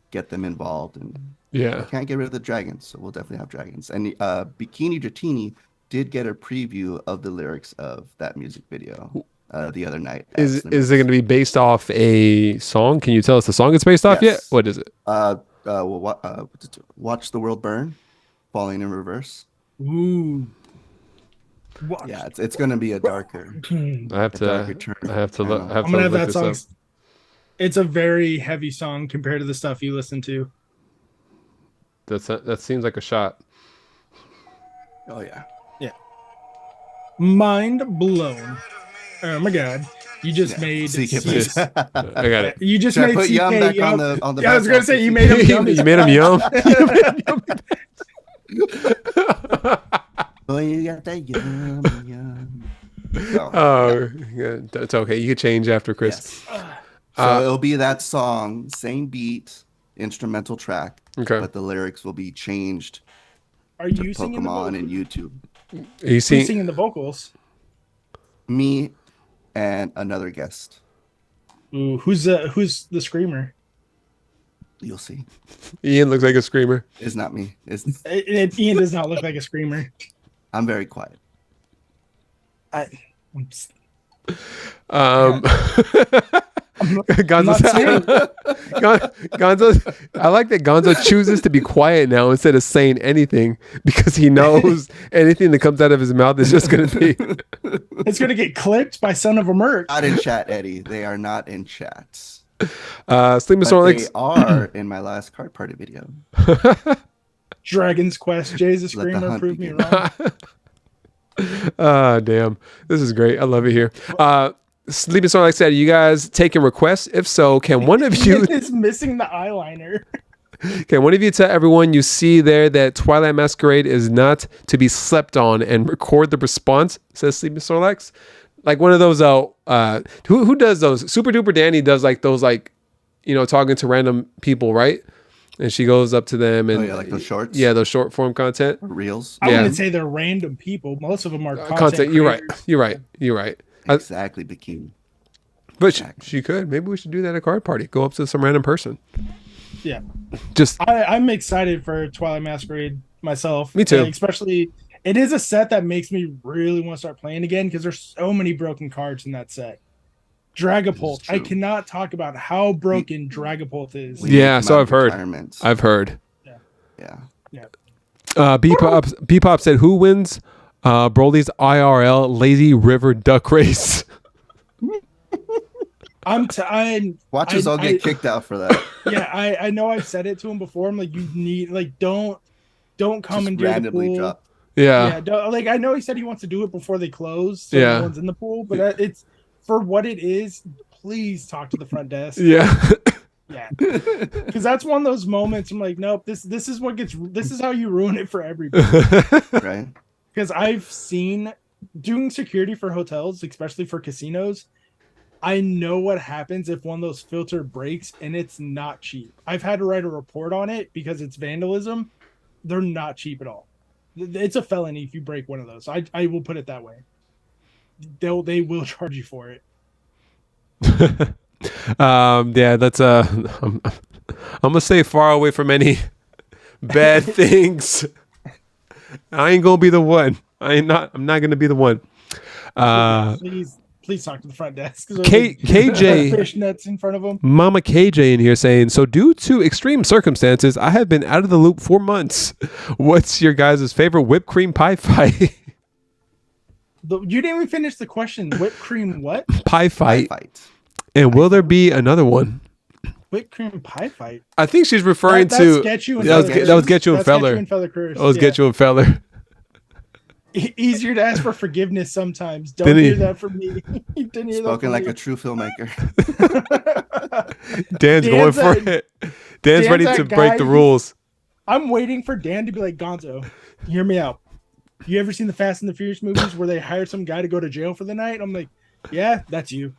get them involved. And yeah, I can't get rid of the dragons, so we'll definitely have dragons. And Bikini Dratini did get a preview of the lyrics of that music video the other night. Is it going to be based off a song? Can you tell us the song it's based off yet? What is it? Watch the World Burn, Falling in Reverse. Ooh. Yeah, it's going to be a darker. I have to look. I'm gonna have that song. It's a very heavy song compared to the stuff you listen to. That seems like a shot. Oh yeah. Mind blown. Oh my god. You just made I got it. You just Should made I put CK Yum back yum. on the Yeah, I was gonna say you made him yum. You made him yum. Oh, you got that yum. Oh, yeah, that's okay. You can change after Chris. Yes. So it'll be that song, same beat, instrumental track. Okay. But the lyrics will be changed. Are you singing Pokemon and YouTube? Are you singing the vocals? Me and another guest. Ooh, who's the screamer? You'll see. Ian looks like a screamer. It's not me. Ian does not look like a screamer. I'm very quiet. Gonzo, I like that Gonzo chooses to be quiet now instead of saying anything because he knows anything that comes out of his mouth is just going to be. It's going to get clipped by Son of a Merc. Not in chat, Eddie. They are not in chat. Sleeping Snorlax. They are in my last Card Party video. Dragon's Quest. Jay's a screamer. Prove me wrong. Damn. This is great. I love it here. Sleeping Snorlax said, you guys taking requests? If so, can one of you... is missing the eyeliner. Okay, one of you tell everyone you see there that Twilight Masquerade is not to be slept on and record the response, says Sleeping Snorlax. Like one of those, who does those? Super Duper Danny does like those, like, you know, talking to random people, right? And she goes up to them and like those shorts. Yeah, those short form content. Reels. I wouldn't say they're random people. Most of them are content You're right. creators. You're right. Exactly, Bikini. But she could. Maybe we should do that at a card party. Go up to some random person. Yeah. Just I'm excited for Twilight Masquerade myself. Me too. And especially, it is a set that makes me really want to start playing again because there's so many broken cards in that set. Dragapult. I cannot talk about how broken Dragapult is. Yeah, so I've heard. Yeah. B-Pop said, who wins Broly's IRL Lazy River Duck Race? Watch us all get kicked out for that. Yeah, I know I've said it to him before. I'm like, you need, like, don't come just and do randomly the pool. drop. Yeah. Like, I know he said he wants to do it before they close. So yeah. No one's in the pool, but it's for what it is. Please talk to the front desk. Yeah. Yeah. Because that's one of those moments. I'm like, nope. This is how you ruin it for everybody. Right. Because I've seen doing security for hotels, especially for casinos. I know what happens if one of those filter breaks, and it's not cheap. I've had to write a report on it because it's vandalism. They're not cheap at all. It's a felony if you break one of those. I will put it that way. They will charge you for it. Yeah, that's I'm gonna stay far away from any bad things. I ain't gonna be the one. I'm not gonna be the one. Please talk to the front desk. KJ fish nets in front of them. Mama KJ in here saying, so due to extreme circumstances, I have been out of the loop for months. What's your guys' favorite whipped cream pie fight? You didn't even finish the question. Whipped cream what? Pie fight. And will there be another one? Whipped cream pie fight. I think she's referring to Get You and that was Get You and Feller. That was Get You and Feller. Easier to ask for forgiveness sometimes. Don't hear that from me. Spoken like a true filmmaker. Dan's going for it. Dan's ready to break the rules. I'm waiting for Dan to be like, Gonzo, hear me out. You ever seen the Fast and the Furious movies where they hired some guy to go to jail for the night? I'm like, yeah, that's you.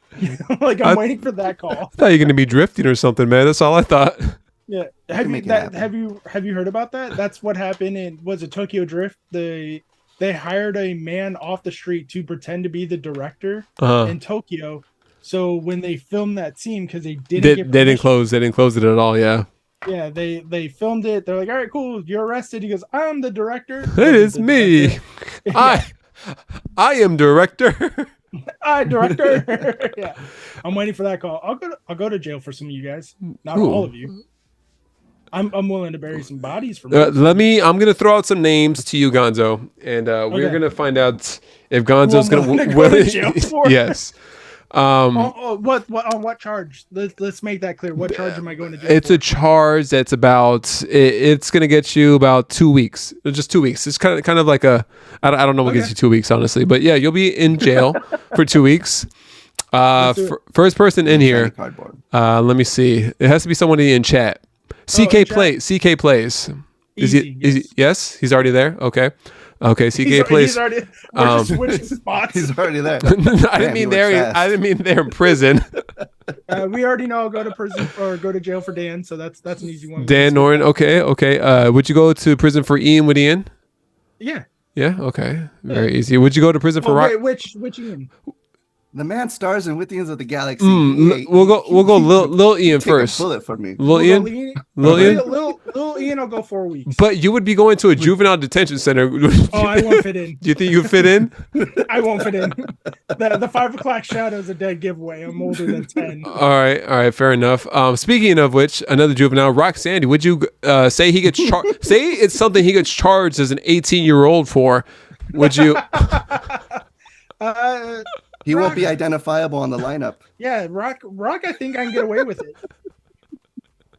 I'm waiting for that call. I thought you were going to be drifting or something, man. That's all I thought. Yeah. Have you heard about that? That's what happened in, was it Tokyo Drift? They hired a man off the street to pretend to be the director in Tokyo. So when they filmed that scene, because they didn't close it at all. Yeah. Yeah, they filmed it. They're like, all right, cool. You're arrested. He goes, I'm the director. It is me. I am director. Director. Yeah. I'm waiting for that call. I'll go to jail for some of you guys. Not all of you. I'm willing to bury some bodies for I'm gonna throw out some names to you, Gonzo, and we're gonna find out if Gonzo's gonna go to jail for. Yes. On what charge? Let's make that clear. What charge am I going to jail It's for? a charge that's it's gonna get you about 2 weeks. Just 2 weeks. It's kind of like I don't know what gets you 2 weeks, honestly, but yeah, you'll be in jail for 2 weeks. First person in here. Let me see. It has to be somebody in chat. CK plays. Is he? Yes, he's already there. Okay. CK plays. He's already. We're just switching spots. He's already there. I didn't mean there. I didn't mean there in prison. We already know I'll go to prison or go to jail for Dan, so that's an easy one. Dan Noren. Okay. Would you go to prison for Ian with Ian? Yeah. Yeah. Okay. Very easy. Would you go to prison for Rock? Which Ian? The man stars in Withians of the Galaxy. We'll go Lil Ian first. Take a bullet for me. Lil Ian. Lil Ian will go 4 weeks. But you would be going to a juvenile detention center. I won't fit in. Do you think you fit in? I won't fit in. The 5 o'clock shadow is a dead giveaway. I'm older than 10. All right, fair enough. Speaking of which, another juvenile, Rock Sandy. Would you say he gets say it's something he gets charged as an 18-year-old for? Would you? He won't be identifiable on the lineup. Yeah, Rock. I think I can get away with it.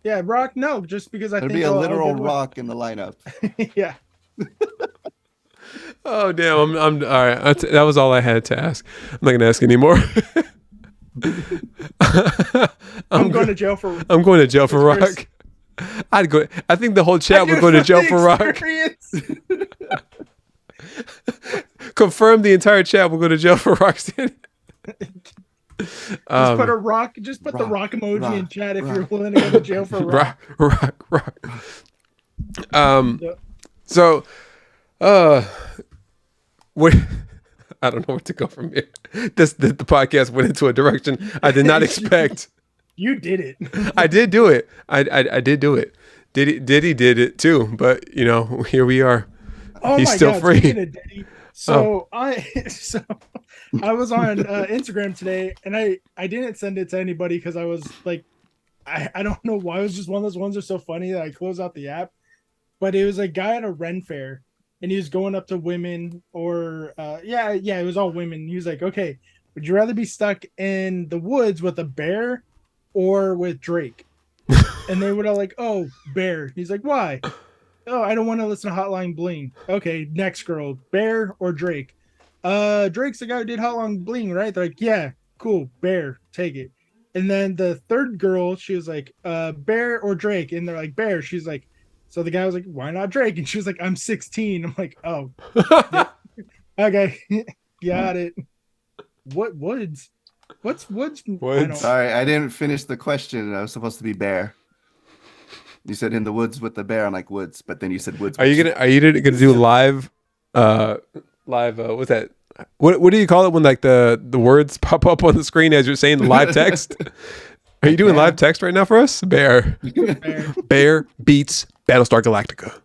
Yeah, Rock. No, just because I think there'd be a literal Rock in the lineup. Yeah. Oh damn! I'm all right. That was all I had to ask. I'm not gonna ask anymore. I'm going to jail for. I'm going to jail for Rock. I'd go. I think the whole chat would go to jail for rock. Confirm the entire chat will go to jail for Roxanne. Just put a rock. Just put the rock emoji in chat if you're willing to go to jail for rock. Rock. So, what? I don't know where to go from here. The podcast went into a direction I did not expect. You did it. I did do it. I did do it. Diddy did it too. But here we are. Oh He's my still God, free. Diddy. So I was on Instagram today, and I didn't send it to anybody because I was like, I don't know why. It was just one of those ones that are so funny that I closed out the app. But it was a guy at a Ren fair, and he was going up to women, or it was all women. He was like, okay, would you rather be stuck in the woods with a bear or with Drake? And they would all like, oh, bear. He's like, why? Oh, I don't want to listen to Hotline Bling. Okay, next girl, bear or Drake? Drake's the guy who did Hotline Bling, right? They're like, yeah, cool, bear, take it. And then the third girl, she was like, bear or Drake? And they're like, bear. She's like, so the guy was like, why not Drake? And she was like, I'm 16. I'm like, oh, okay, got it. What woods? What's woods? Sorry, I didn't finish the question. I was supposed to be bear. You said in the woods with the bear. I'm like woods, but then you said woods. Are you gonna do live? What's that? What do you call it when like the words pop up on the screen as you're saying live text? Are you doing live text right now for us? Bear beats Battlestar Galactica.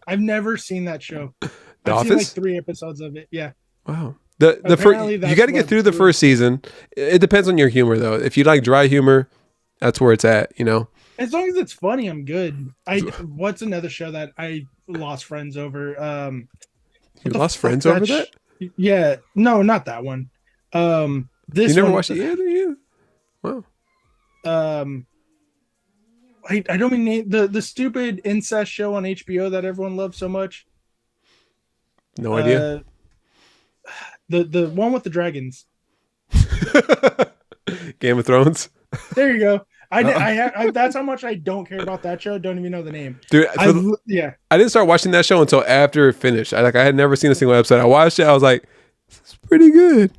I've never seen that show. The I've Office? seen like 3 episodes of it. Yeah. Wow. The first, you got to get through the first season. It depends on your humor though. If you like dry humor, that's where it's at. As long as it's funny, I'm good. What's another show that I lost friends over? You lost friends over that? Yeah. No, not that one. This you never one, watched it either? Wow. I don't mean the stupid incest show on HBO that everyone loves so much. No idea. The one with the dragons. Game of Thrones. There you go. That's how much I don't care about that show. Don't even know the name. Dude, I didn't start watching that show until after it finished. I had never seen a single episode. I watched it. I was like, this is pretty good.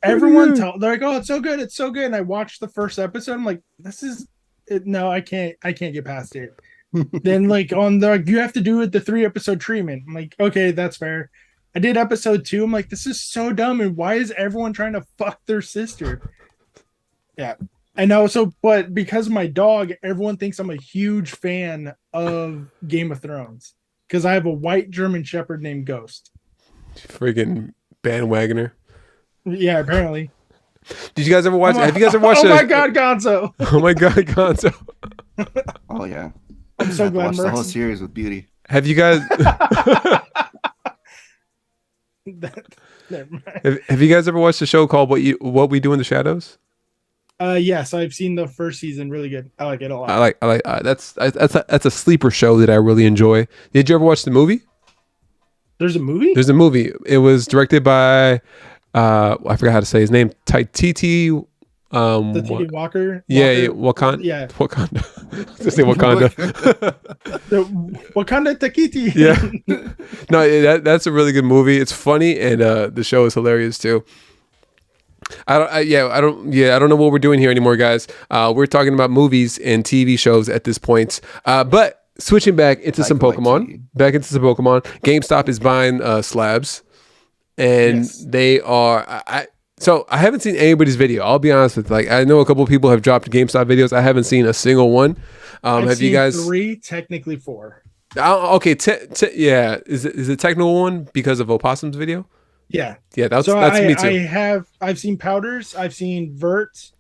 Everyone they're like, oh, it's so good, and I watched the first episode. I'm like, this is it. No, I can't get past it. Then like you have to do it the 3-episode treatment. I'm like, okay, that's fair. I did episode 2. I'm like, this is so dumb, and why is everyone trying to fuck their sister? Yeah, I know. So, but because of my dog, everyone thinks I'm a huge fan of Game of Thrones because I have a white German Shepherd named Ghost. Friggin' bandwagoner. Yeah, apparently. Did you guys ever watch? Have you guys ever watched? Oh my God, Gonzo! Oh my God, Gonzo! Oh yeah, I'm so glad. Watch the whole series with Beauty. Have you guys? Have you guys ever watched a show called What We Do in the Shadows? Yes, I've seen the first season. Really good. I like it a lot. I like that's a sleeper show that I really enjoy. Did you ever watch the movie? There's a movie? There's a movie. It was directed by I forgot how to say his name. Taititi Titi Walker. Yeah, Wakanda. Yeah. Wakanda. Just say Wakanda. The Wakanda Takiti. Yeah. No, that's a really good movie. It's funny and the show is hilarious too. I don't know what we're doing here anymore, guys. We're talking about movies and TV shows at this point. But switching back into some Pokemon. GameStop is buying slabs, and they are. So I haven't seen anybody's video. I'll be honest with you. Like I know a couple of people have dropped GameStop videos. I haven't seen a single one. Have you guys? 3, technically 4. Okay, yeah. Is it technical one because of Opossum's video? Yeah. That's me too. I've seen Powders, I've seen Verts,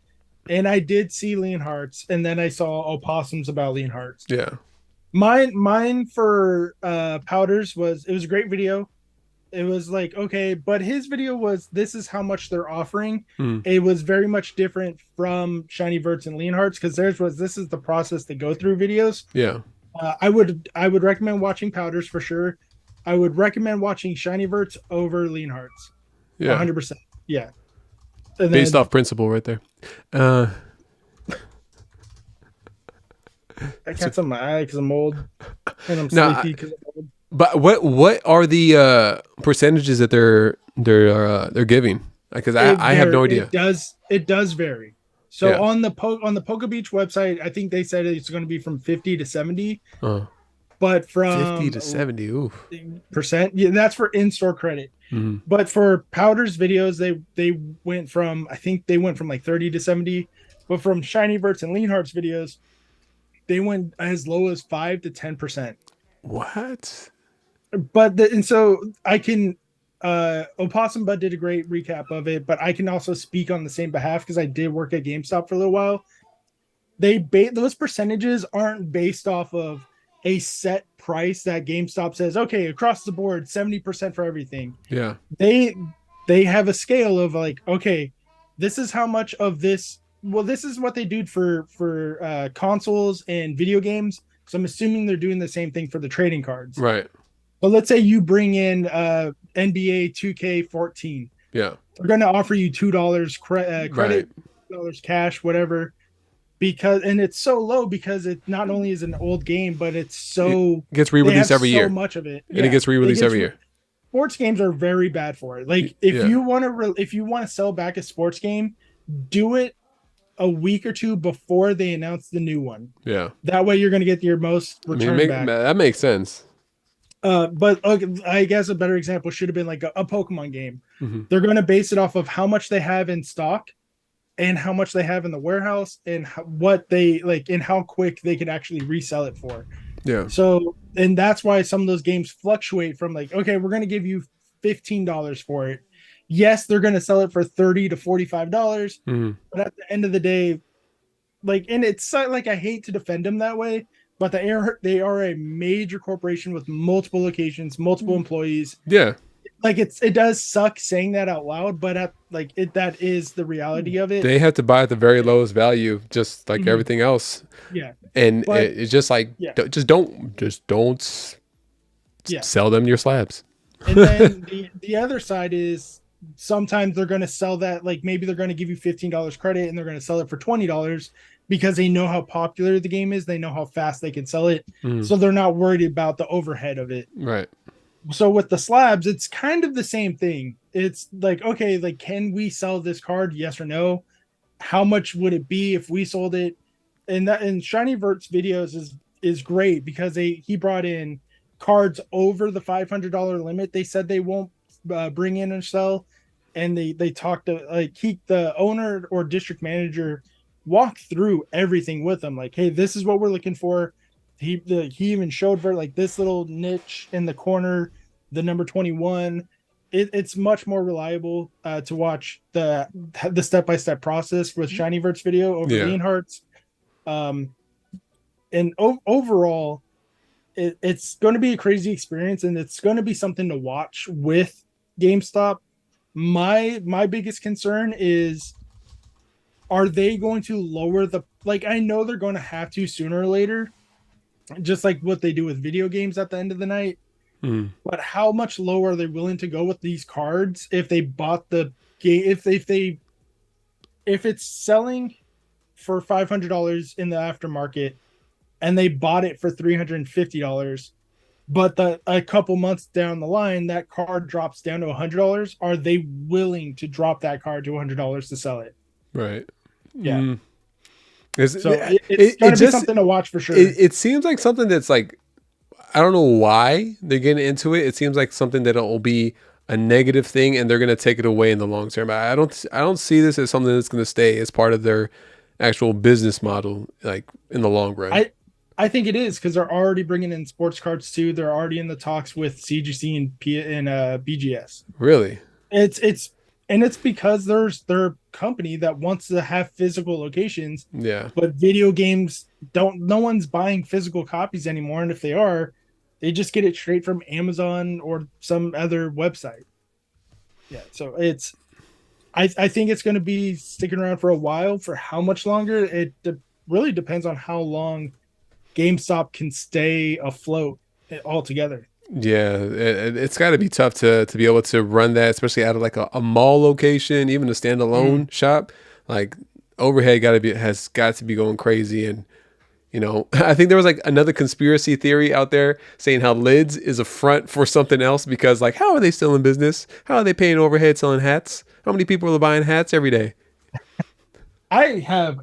and I did see Leonhart's, and then I saw Opossums about Leonhart's. Yeah. Mine for Powders was a great video. It was like, okay, but his video was, this is how much they're offering. It was very much different from Shiny Verts and Leonhart's because theirs was, this is the process to go through videos. Yeah. I would recommend watching Powders for sure. I would recommend watching Shiny Verts over Leonhart's. Yeah. 100%. Yeah. Based off principle right there. I got some in my eye because I'm old and I'm No, sleepy because I'm old. but what are the percentages that they're giving? Because I have no idea. It does vary. So Yeah. on the Poco Beach website, I think they said it's going to be from 50 to 70, Uh, but 50 from to 70. Oof. percent, yeah, that's for in-store credit. Mm-hmm. But for Powder's videos, they went from, I think they went from like 30 to 70, but from Shiny Verts and Lean Hearts videos, they went as low as 5 to 10%. What? But and so I can Opossum Bud did a great recap of it, but I can also speak on the same behalf because I did work at GameStop for a little while. Those percentages aren't based off of a set price that GameStop says, okay, across the board, 70% for everything. Yeah. They have a scale of like, okay, this is how much of this. Well, this is what they do for consoles and video games. So I'm assuming they're doing the same thing for the trading cards. Right. But let's say you bring in NBA 2K14. Yeah. They're going to offer you $2 credit, Right. $2 cash, whatever. And it's so low because it not only is an old game, but it gets re-released every year. So much of it, and it gets re-released every year. Sports games are very bad for it. Like if you want to sell back a sports game, do it a week or two before they announce the new one. Yeah. That way you're going to get your most return back. That makes sense. But I guess a better example should have been like a Pokemon game. Mm-hmm. They're going to base it off of how much they have in stock and how much they have in the warehouse and what they like and how quick they can actually resell it for. Yeah. So, and that's why some of those games fluctuate from like, okay, we're going to give you $15 for it. Yes, they're going to sell it for $30 to $45. Mm-hmm. But at the end of the day, like, and it's like, I hate to defend them that way, but they are a major corporation with multiple locations, multiple employees. Yeah. Like it does suck saying that out loud, but that is the reality of it. They have to buy at the very lowest value, just like everything else. Yeah. And it's just like, just don't sell them your slabs. And then the other side is sometimes they're going to sell that, like maybe they're going to give you $15 credit and they're going to sell it for $20 because they know how popular the game is. They know how fast they can sell it. So they're not worried about the overhead of it. Right. So with the slabs, it's kind of the same thing. It's like, okay, like, can we sell this card? Yes or no? How much would it be if we sold it? And Shiny Vert's videos is great because he brought in cards over the $500 limit. They said they won't bring in and sell, and they talked to the owner or district manager walked through everything with them. Like, hey, this is what we're looking for. He even showed for like this little niche in the corner, the number 21. It's much more reliable to watch the step-by-step process with Shiny Vert's video over Lean Hearts. And overall, it's going to be a crazy experience, and it's going to be something to watch with GameStop. My biggest concern is, are they going to lower I know they're going to have to sooner or later, just like what they do with video games at the end of the night. But how much lower are they willing to go with these cards if they bought the game? If it's selling for $500 in the aftermarket and they bought it for $350, but a couple months down the line that card drops down to $100, are they willing to drop that card to $100 to sell it? Right. Yeah. It's going to be something to watch for sure. It seems like something that's like, I don't know why they're getting into it. It seems like something that will be a negative thing, and they're going to take it away in the long term. I don't see this as something that's going to stay as part of their actual business model, like in the long run. I think it is because they're already bringing in sports cards too. They're already in the talks with CGC and BGS. Really? It's because they're a company that wants to have physical locations. Yeah. But video games no one's buying physical copies anymore. And if they are, they just get it straight from Amazon or some other website. Yeah. So I think it's going to be sticking around for a while. For how much longer? It really depends on how long GameStop can stay afloat altogether. Yeah, it's got to be tough to be able to run that, especially out of like a mall location, even a standalone shop. Like overhead has got to be going crazy, and You know, I think there was like another conspiracy theory out there saying how lids is a front for something else because like, how are they still in business? How are they paying overhead selling hats? How many people are buying hats every day? I have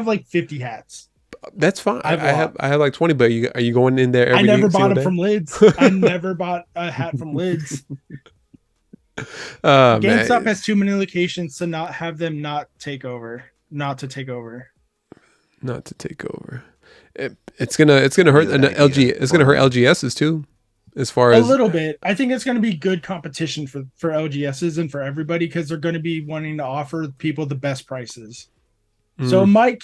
like 50 hats. That's fine. I have like 20, but are you going in there every I never bought them day? from lids. I never bought a hat from lids. GameStop has too many locations to not have them not to take over. It's gonna hurt LG. It's gonna hurt LGSs too, as far as a little bit. I think it's gonna be good competition for LGSs and for everybody because they're going to be wanting to offer people the best prices. So it might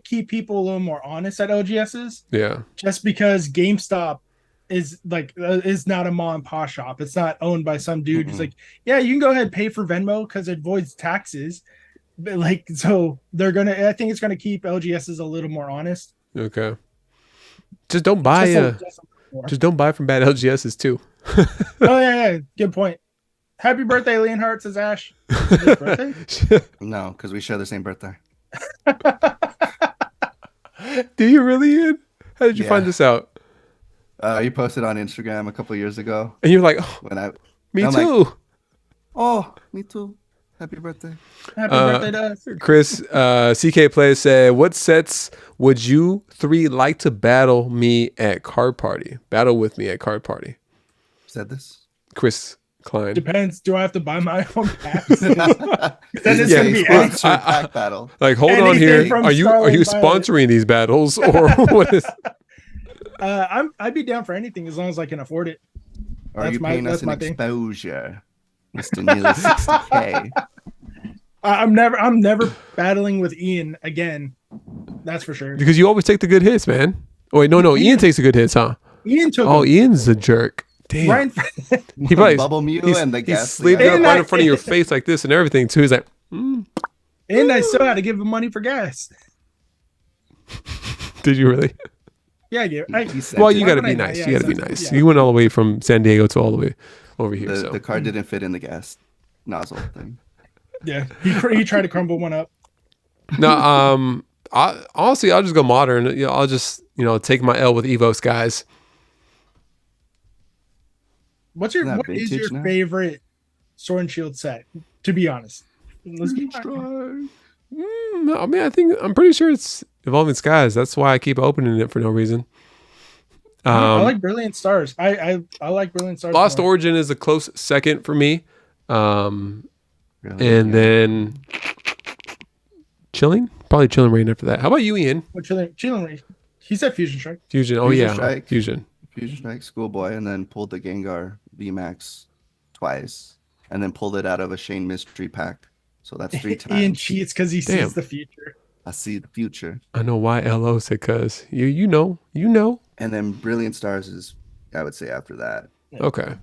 keep people a little more honest at LGSs. Yeah. Just because GameStop is not a mom and pop shop. It's not owned by some dude who's like, yeah, you can go ahead and pay for Venmo because it avoids taxes. But like, so I think it's gonna keep LGSs a little more honest. Okay. Just don't buy just don't buy from bad LGSs too. Oh yeah, good point. Happy birthday, Leonhardt, says Ash. Birthday? No, because we share the same birthday. Do you really, Ian? How did you find this out? You posted on Instagram a couple years ago. And you're like, me too. Like, oh, me too. Happy birthday. Happy birthday to us. Chris, CK Play said, what sets would you three like to battle with me at card party? Said this? Chris Klein. Depends. Do I have to buy my own packs? Then it's gonna be pack battle. Like, hold on here. Are you sponsoring these battles or what is? I'd be down for anything as long as I can afford it. Are you paying us an exposure, Mr. Neely 60K? I'm never battling with Ian again. That's for sure. Because you always take the good hits, man. Oh wait, no. Ian takes the good hits, huh? Ian took. Oh, Ian's a jerk. Damn. Ryan, he plays bubble mew and the gas. He slaved up right in front of your face like this and everything too. He's like, And I still had to give him money for gas. Did you really? Yeah, I did. Well, you got to be nice. You got to be nice. You went all the way from San Diego to all the way over here. The car didn't fit in the gas nozzle thing. Yeah, he tried to crumble one up. No, honestly, I'll just go modern. I'll just take my L with Evos guys. What is your favorite Sword and Shield set? To be honest, let's be I mean, I'm pretty sure it's Evolving Skies. That's why I keep opening it for no reason. I like Brilliant Stars. I like Brilliant Stars. Lost Origin is a close second for me. And then Probably Chilling Reign after that. How about you, Ian? Chilling Reign. He said Fusion Strike. Fusion. Oh, Fusion yeah. Strike. Fusion Strike, Schoolboy, and then pulled the Gengar VMAX twice, and then pulled it out of a Shane Mystery pack. So that's 3 times. Ian cheats because he sees the future. I see the future. I know why LO said cuz. You know. And then Brilliant Stars is, I would say, after that. Okay.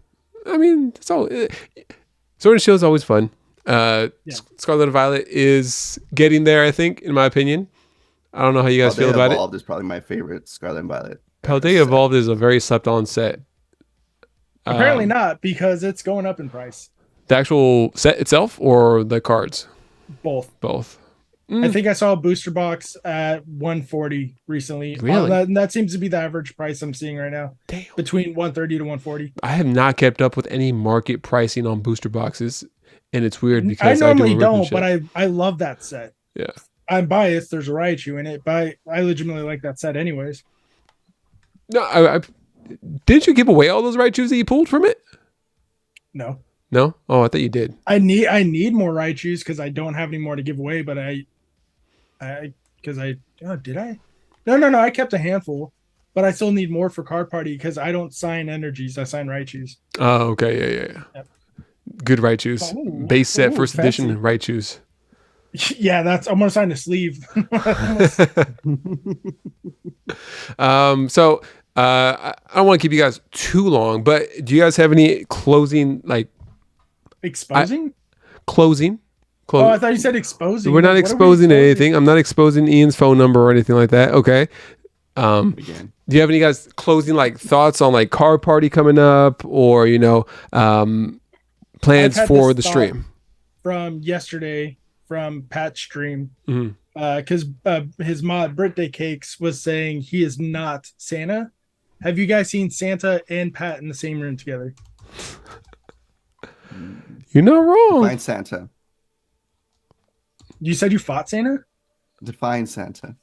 I mean, Sword and Shield is always fun. Scarlet and Violet is getting there, I think, in my opinion. I don't know how you guys feel about it. Evolved is probably my favorite Scarlet and Violet. Paldea Evolved is a very slept-on set. Apparently not, because it's going up in price. The actual set itself or the cards? Both. I think I saw a booster box at 140 recently. Really? That seems to be the average price I'm seeing right now. Damn. Between 130 to 140. I have not kept up with any market pricing on booster boxes, and it's weird because I normally don't, but I love that set. Yeah. I'm biased. There's a Raichu in it, but I legitimately like that set anyways. No, didn't you give away all those Raichus that you pulled from it? No. No? Oh, I thought you did. I need more Raichus because I don't have any more to give away, but did I? No, I kept a handful, but I still need more for card party because I don't sign energies, I sign Raichus. Oh, okay, yeah. Yep. Good Raichus. Base set, first fancy. edition Raichus. Yeah, I'm gonna sign the sleeve. So I don't want to keep you guys too long, but do you guys have any closing exposing? Closing. Oh, I thought you said exposing. We're not exposing anything. I'm not exposing Ian's phone number or anything like that. Okay. Do you have any guys closing thoughts on card party coming up or plans for the stream? From yesterday, from Pat's stream, because his mod birthday cakes was saying he is not Santa. Have you guys seen Santa and Pat in the same room together? You're not wrong. Define Santa. You said you fought Santa? Define Santa.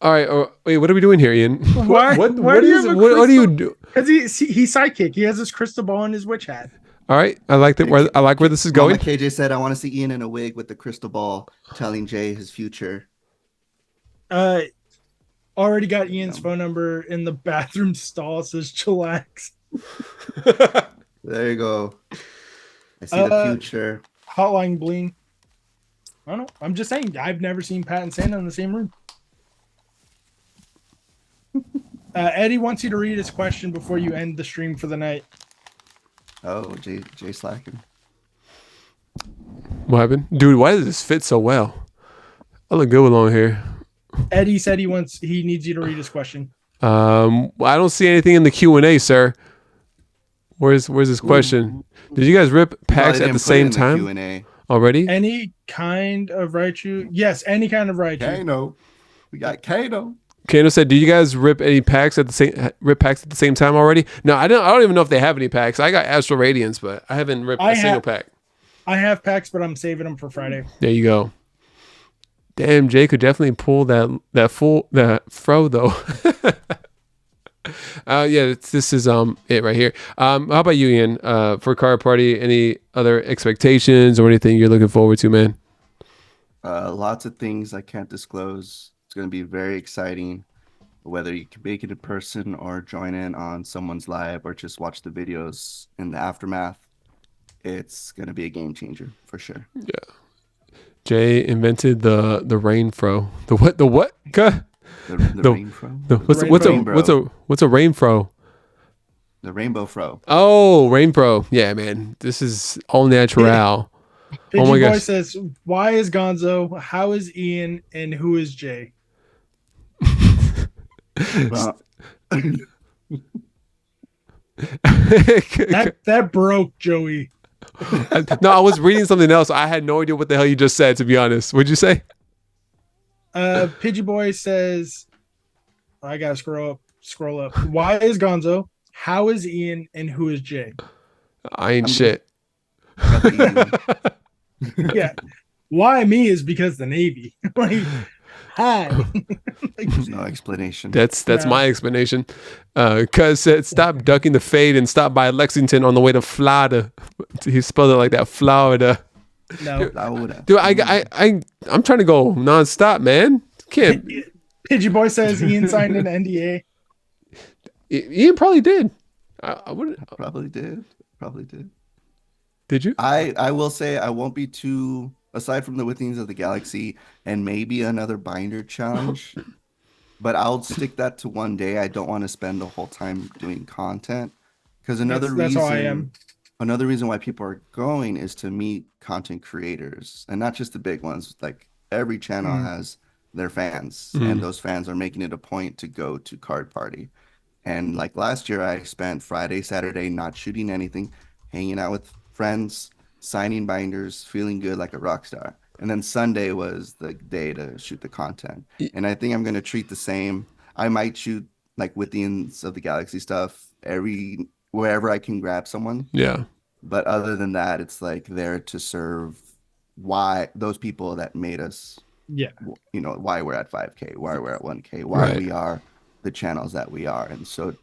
All right. Wait, what are we doing here, Ian? Why? What do you do? Because he's sidekick. He has his crystal ball and his witch hat. All right. I like that. I like where this is going. Mama KJ said, I want to see Ian in a wig with the crystal ball telling Jay his future. Already got Ian's phone number in the bathroom stall. It says chillax. There you go. I see the future. Hotline bling. I don't know. I'm just saying. I've never seen Pat and Santa in the same room. Eddie wants you to read his question before you end the stream for the night. Oh, Jay slacking. What happened? Dude, why does this fit so well? I look good with long hair. Eddie said he needs you to read his question. I don't see anything in the Q&A, sir. Where's his question? Did you guys rip packs at the same time Q&A. already? Any kind of Raichu? Yes, any kind of Raichu. Kano. We got Kano. Kano said, "Did you guys rip packs at the same time already?" No, I don't even know if they have any packs. I got Astral Radiance, but I haven't ripped a single pack. I have packs, but I'm saving them for Friday. There you go. Damn, Jay could definitely pull that fro though. Yeah, this is it right here. How about you, Ian? For Card Party, any other expectations or anything you're looking forward to, man? Lots of things I can't disclose. It's going to be very exciting. Whether you can make it in person or join in on someone's live or just watch the videos in the aftermath, it's going to be a game changer for sure. Yeah. Jay invented the rain fro. The what? The what? The rain fro? What's a rain fro? The rainbow fro. Oh, rain fro. Yeah, man. This is all natural. Pigeon Boy says, "Why is Gonzo? How is Ian? And who is Jay?" that broke Joey. No, I was reading something else. I had no idea what the hell you just said, to be honest. What'd you say? Pidgey Boy says, I gotta scroll up. Why is Gonzo? How is Ian? And who is Jay? I ain't shit. Yeah. Why me is because the Navy. Like, hi. There's no explanation. That's my explanation. Cuz said, stop ducking the fade and stop by Lexington on the way to Florida. He spelled it like that, Florida. No. Dude, I'm trying to go nonstop, man. Can't. Pidgey Boy says Ian signed an NDA. Ian probably did. I would probably did. Did you? I will say I won't be too, aside from the Withings of the Galaxy and maybe another binder challenge, but I'll stick that to one day. I don't want to spend the whole time doing content because another reason why people are going is to meet content creators, and not just the big ones. Like every channel has their fans, and those fans are making it a point to go to Card Party. And like last year, I spent Friday, Saturday not shooting anything, hanging out with friends, signing binders, feeling good like a rock star. And then Sunday was the day to shoot the content. And I think I'm going to treat the same. I might shoot like Withians of the Galaxy stuff wherever I can grab someone. Yeah. But other than that, it's like there to serve those people that made us, why we're at 5K, why we're at 1K, why we are the channels that we are. And so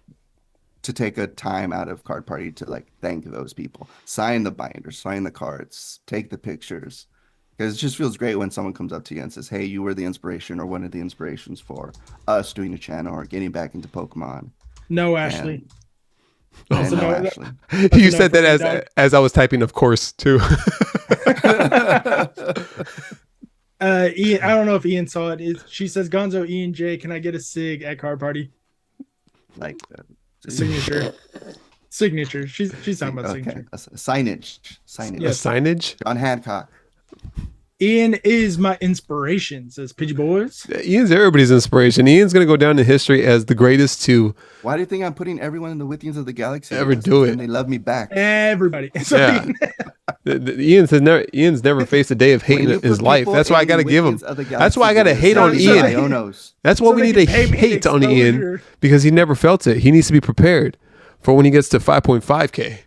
to take a time out of Card Party to like thank those people, sign the binders, sign the cards, take the pictures, because it just feels great when someone comes up to you and says, hey, you were the inspiration or one of the inspirations for us doing a channel or getting back into Pokemon. No, Ashley. Ashley. You said that as I was typing, of course, too. Ian, I don't know if Ian saw it. She says, Gonzo, Ian, Jay, can I get a sig at Card Party? Like signature. She's talking about signature. Signage. Yes. Signage? John Hancock. Ian is my inspiration, says Pidgey Boys. Ian's everybody's inspiration. Ian's going to go down in history as the greatest to... Why do you think I'm putting everyone in the Withians of the Galaxy? Ever do it? And they love me back. Everybody. So yeah. Ian's never faced a day of hate in his life. That's why I gotta give him. That's why I gotta hate on Ian. That's why we need to hate on Ian, because he never felt it. He needs to be prepared for when he gets to 5.5K,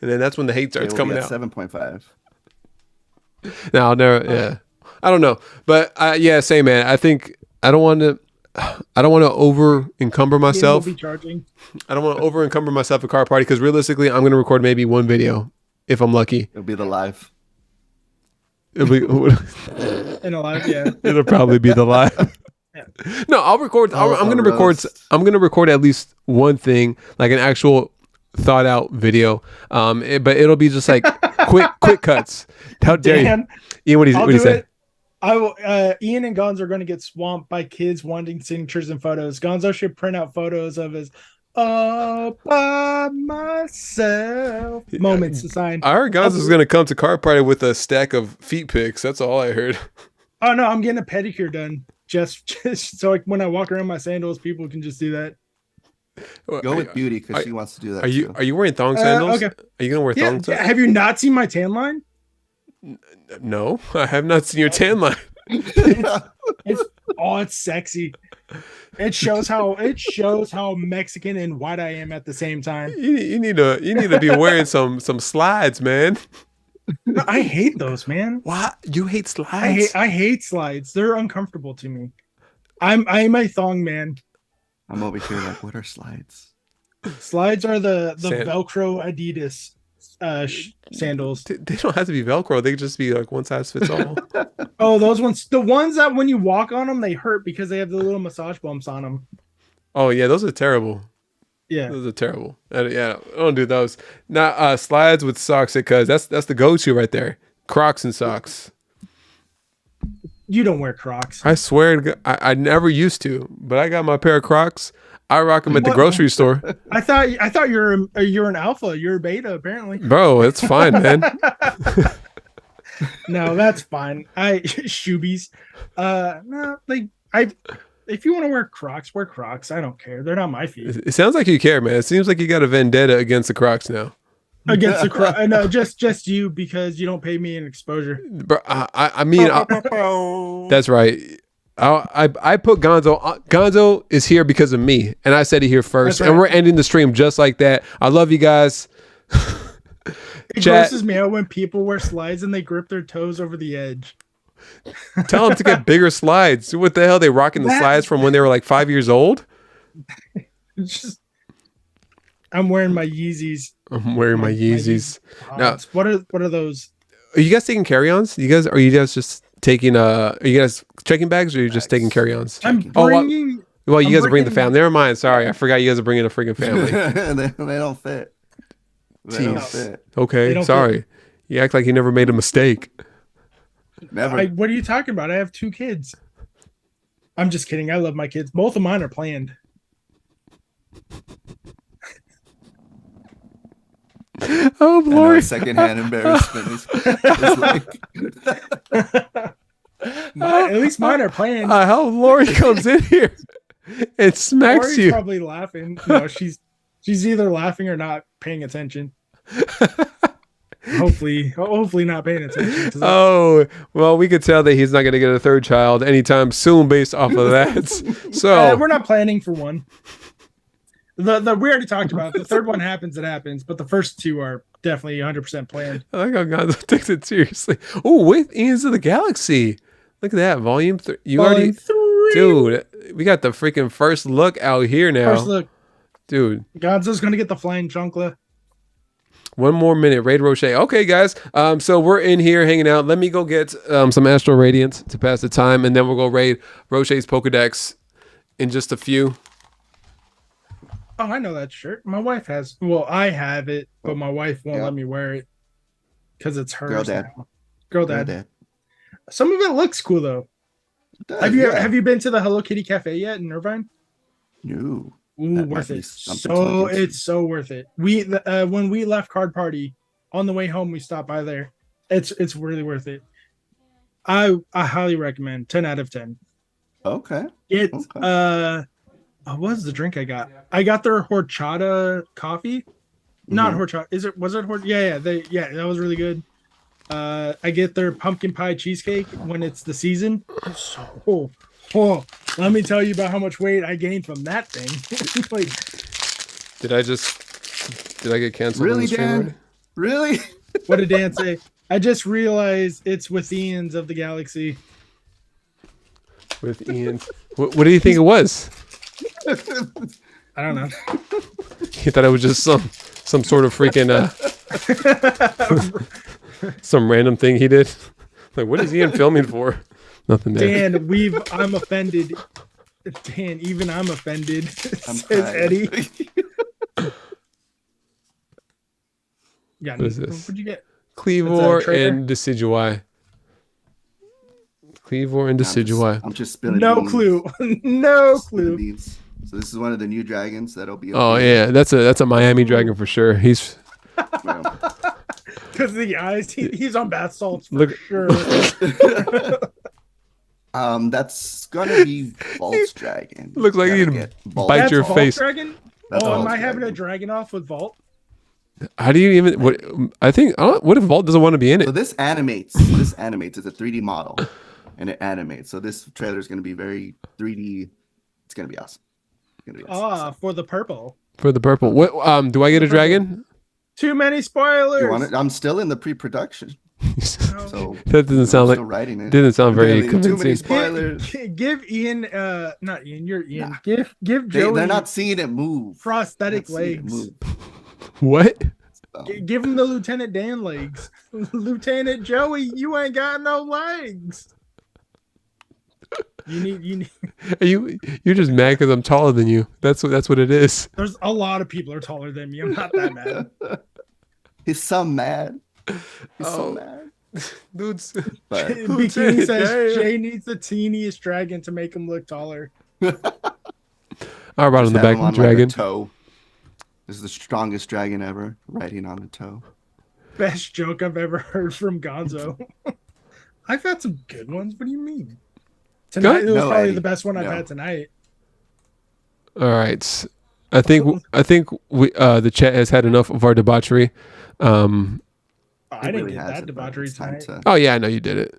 and then that's when the hate starts coming out. 7.5. No, I'll never. Yeah, I don't know, but yeah, same man. I think I don't want to over encumber myself. I don't want to over encumber myself at car party, because realistically, I'm going to record maybe one video if I'm lucky. It'll be the live. It'll be in a live, yeah. It'll probably be the live. Yeah. No, I'll record. I'm going to record. I'm going to record at least one thing, like an actual thought out video. But it'll be just like quick cuts. How dare you, Ian? What do you say? I will. Ian and Gonzo are going to get swamped by kids wanting signatures and photos. Gonzo should print out photos of his all by myself moments to sign. I heard Gonzo's going to come to car party with a stack of feet pics. That's all I heard. Oh no, I'm getting a pedicure done just so like when I walk around my sandals, people can just do that. Go with Beauty because she wants to do that. Are you wearing thong sandals? Okay. Are you going to wear thong sandals? Have you not seen my tan line? No, I have not seen your tan line. It's sexy. It shows how Mexican and white I am at the same time. You need to be wearing some slides, man. No, I hate those, man. What? You hate slides? I hate slides. They're uncomfortable to me. I'm a thong man. I'm over here like, what are slides? Slides are the Velcro Adidas sandals. They don't have to be Velcro. They can just be like one size fits all. Oh, those ones. The ones that when you walk on them, they hurt because they have the little massage bumps on them. Oh, yeah. Those are terrible. Yeah. Those are terrible. Yeah, I don't do those. Not slides with socks, because that's the go-to right there. Crocs and socks. You don't wear Crocs. I swear, I never used to, but I got my pair of Crocs. I rock them at the grocery store. I thought you're an alpha. You're a beta, apparently. Bro, it's fine, man. No, that's fine. Shoebies. No, if you want to wear Crocs, wear Crocs. I don't care. They're not my feet. It sounds like you care, man. It seems like you got a vendetta against the Crocs now. Against the Crocs? No, just you, because you don't pay me an exposure. Bro, I mean, that's right. I put Gonzo. Gonzo is here because of me, and I said it here first. Right. And we're ending the stream just like that. I love you guys. It grosses me out when people wear slides and they grip their toes over the edge. Tell them to get bigger slides. What the hell? They rocking the slides from when they were like 5 years old? I'm wearing my Yeezys. I'm wearing my Yeezys. Now, what are those? Are you guys taking carry-ons? Are you guys just taking are you guys checking bags, or are you just taking carry-ons? I'm bringing. Well, you guys are bringing the family. Never mind. Sorry, I forgot you guys are bringing a freaking family. They don't fit. They don't fit. Okay, sorry. Fit. You act like you never made a mistake. Never. What are you talking about? I have 2 kids. I'm just kidding. I love my kids. Both of mine are planned. Oh, Lord. Secondhand embarrassment. At least mine are planned. How Lori comes in here and smacks Lori's you. Probably laughing. No, she's either laughing or not paying attention. Hopefully not paying attention to that. Oh, well, we could tell that he's not going to get a 3rd child anytime soon based off of that. So we're not planning for one. We already talked about it. The 3rd one happens, it happens, but the first 2 are definitely 100% planned. I like how Gonzo takes it seriously. Oh, with Ian's of the Galaxy. Look at that, volume 3. Volume 3. Dude, we got the freaking first look out here now. First look. Dude. Gonzo's going to get the flying chunkla. 1 more minute, Raid Roche. Okay, guys. So we're in here hanging out. Let me go get some Astral Radiance to pass the time, and then we'll go raid Roche's Pokedex in just a few. Oh, I know that shirt. My wife has. Well, I have it, but my wife won't let me wear it because it's hers. Girl dad. Some of it looks cool though. Have you been to the Hello Kitty Cafe yet in Irvine? No. Ooh, worth it. It's so worth it. We when we left Card Party on the way home, we stopped by there. It's really worth it. I highly recommend. 10 out of 10. Okay. What was the drink I got? I got their horchata coffee. Not horchata. Was it horchata? Yeah, that was really good. I get their pumpkin pie cheesecake when it's the season. So, let me tell you about how much weight I gained from that thing. Like, did I get canceled? Really, Dan? Really? What did Dan say? I just realized it's with Ian's of the Galaxy. With Ian's. What do you think it was? I don't know. You thought it was just some sort of freaking some random thing he did. Like, what is Ian filming for? Nothing there. Dan, I'm offended. Dan, even I'm offended. Says Eddie. Yeah, what is this? What'd you get? Cleavor and Decidui. Cleavor and Decidui. I'm just spilling no beans. clue. No clue. So this is one of the new dragons that'll be. Oh yeah, that's a Miami dragon for sure. He's because the eyes. He's on bath salts for sure. That's gonna be Vault's dragon. Looks like he'd bite your face. Dragon? Am I having a dragon off with Vault? How do you even? What if Vault doesn't want to be in it? So this animates. It's a 3D model, and it animates. So this trailer is gonna be very 3D. It's gonna be awesome. For the purple. For the purple. What? Do I get a dragon? Too many spoilers. You want it? I'm still in the pre-production. So that doesn't sound like. Writing it. Didn't sound very convincing. Too many spoilers. Give Ian, not Ian. You're Ian. Nah. Give Joey. They're not seeing it move. Prosthetic legs. What? Give him the Lieutenant Dan legs. Lieutenant Joey, you ain't got no legs. You need. You're just mad because I'm taller than you. That's what it is. There's a lot of people are taller than me. I'm not that mad. He's so mad. He's so mad. Dudes. Bikini says Jay needs the teeniest dragon to make him look taller. I brought on the back of the dragon. Toe. This is the strongest dragon ever, riding on the toe. Best joke I've ever heard from Gonzo. I've had some good ones. What do you mean? Tonight it was probably the best one I've had tonight. All right, I think we the chat has had enough of our debauchery. I didn't get that debauchery tonight. Oh yeah, I know you did it.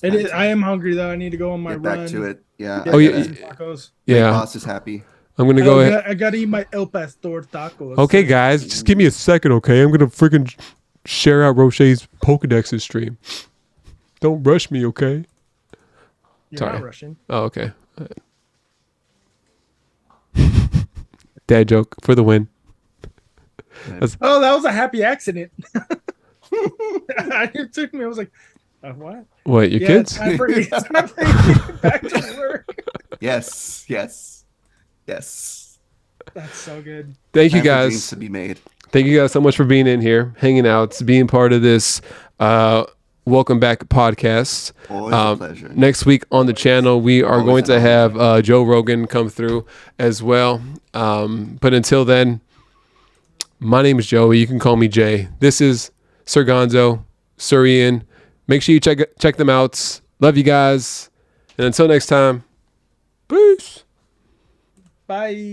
It is. I am hungry though. I need to go on my run. Back to it. Yeah. Oh yeah. Yeah. Boss is happy. I'm gonna go ahead. I gotta eat my El Pastor tacos. Okay, guys, just give me a second, okay? I'm gonna freaking share out Roche's Pokedex's stream. Don't rush me, okay? You're not rushing. Oh, okay. Dad joke for the win. That was a happy accident. It took me. I was like, what? What? Your kids? It's time for you to get back to work. Yes. That's so good. Thank you guys. To be made. Thank you guys so much for being in here, hanging out, being part of this Welcome Back podcast. Always a pleasure. Next week on the channel, we are going to have Joe Rogan come through as well. But until then, my name is Joey. You can call me Jay. This is Sir Gonzo, Sir Ian. Make sure you check them out. Love you guys. And until next time, peace. Bye.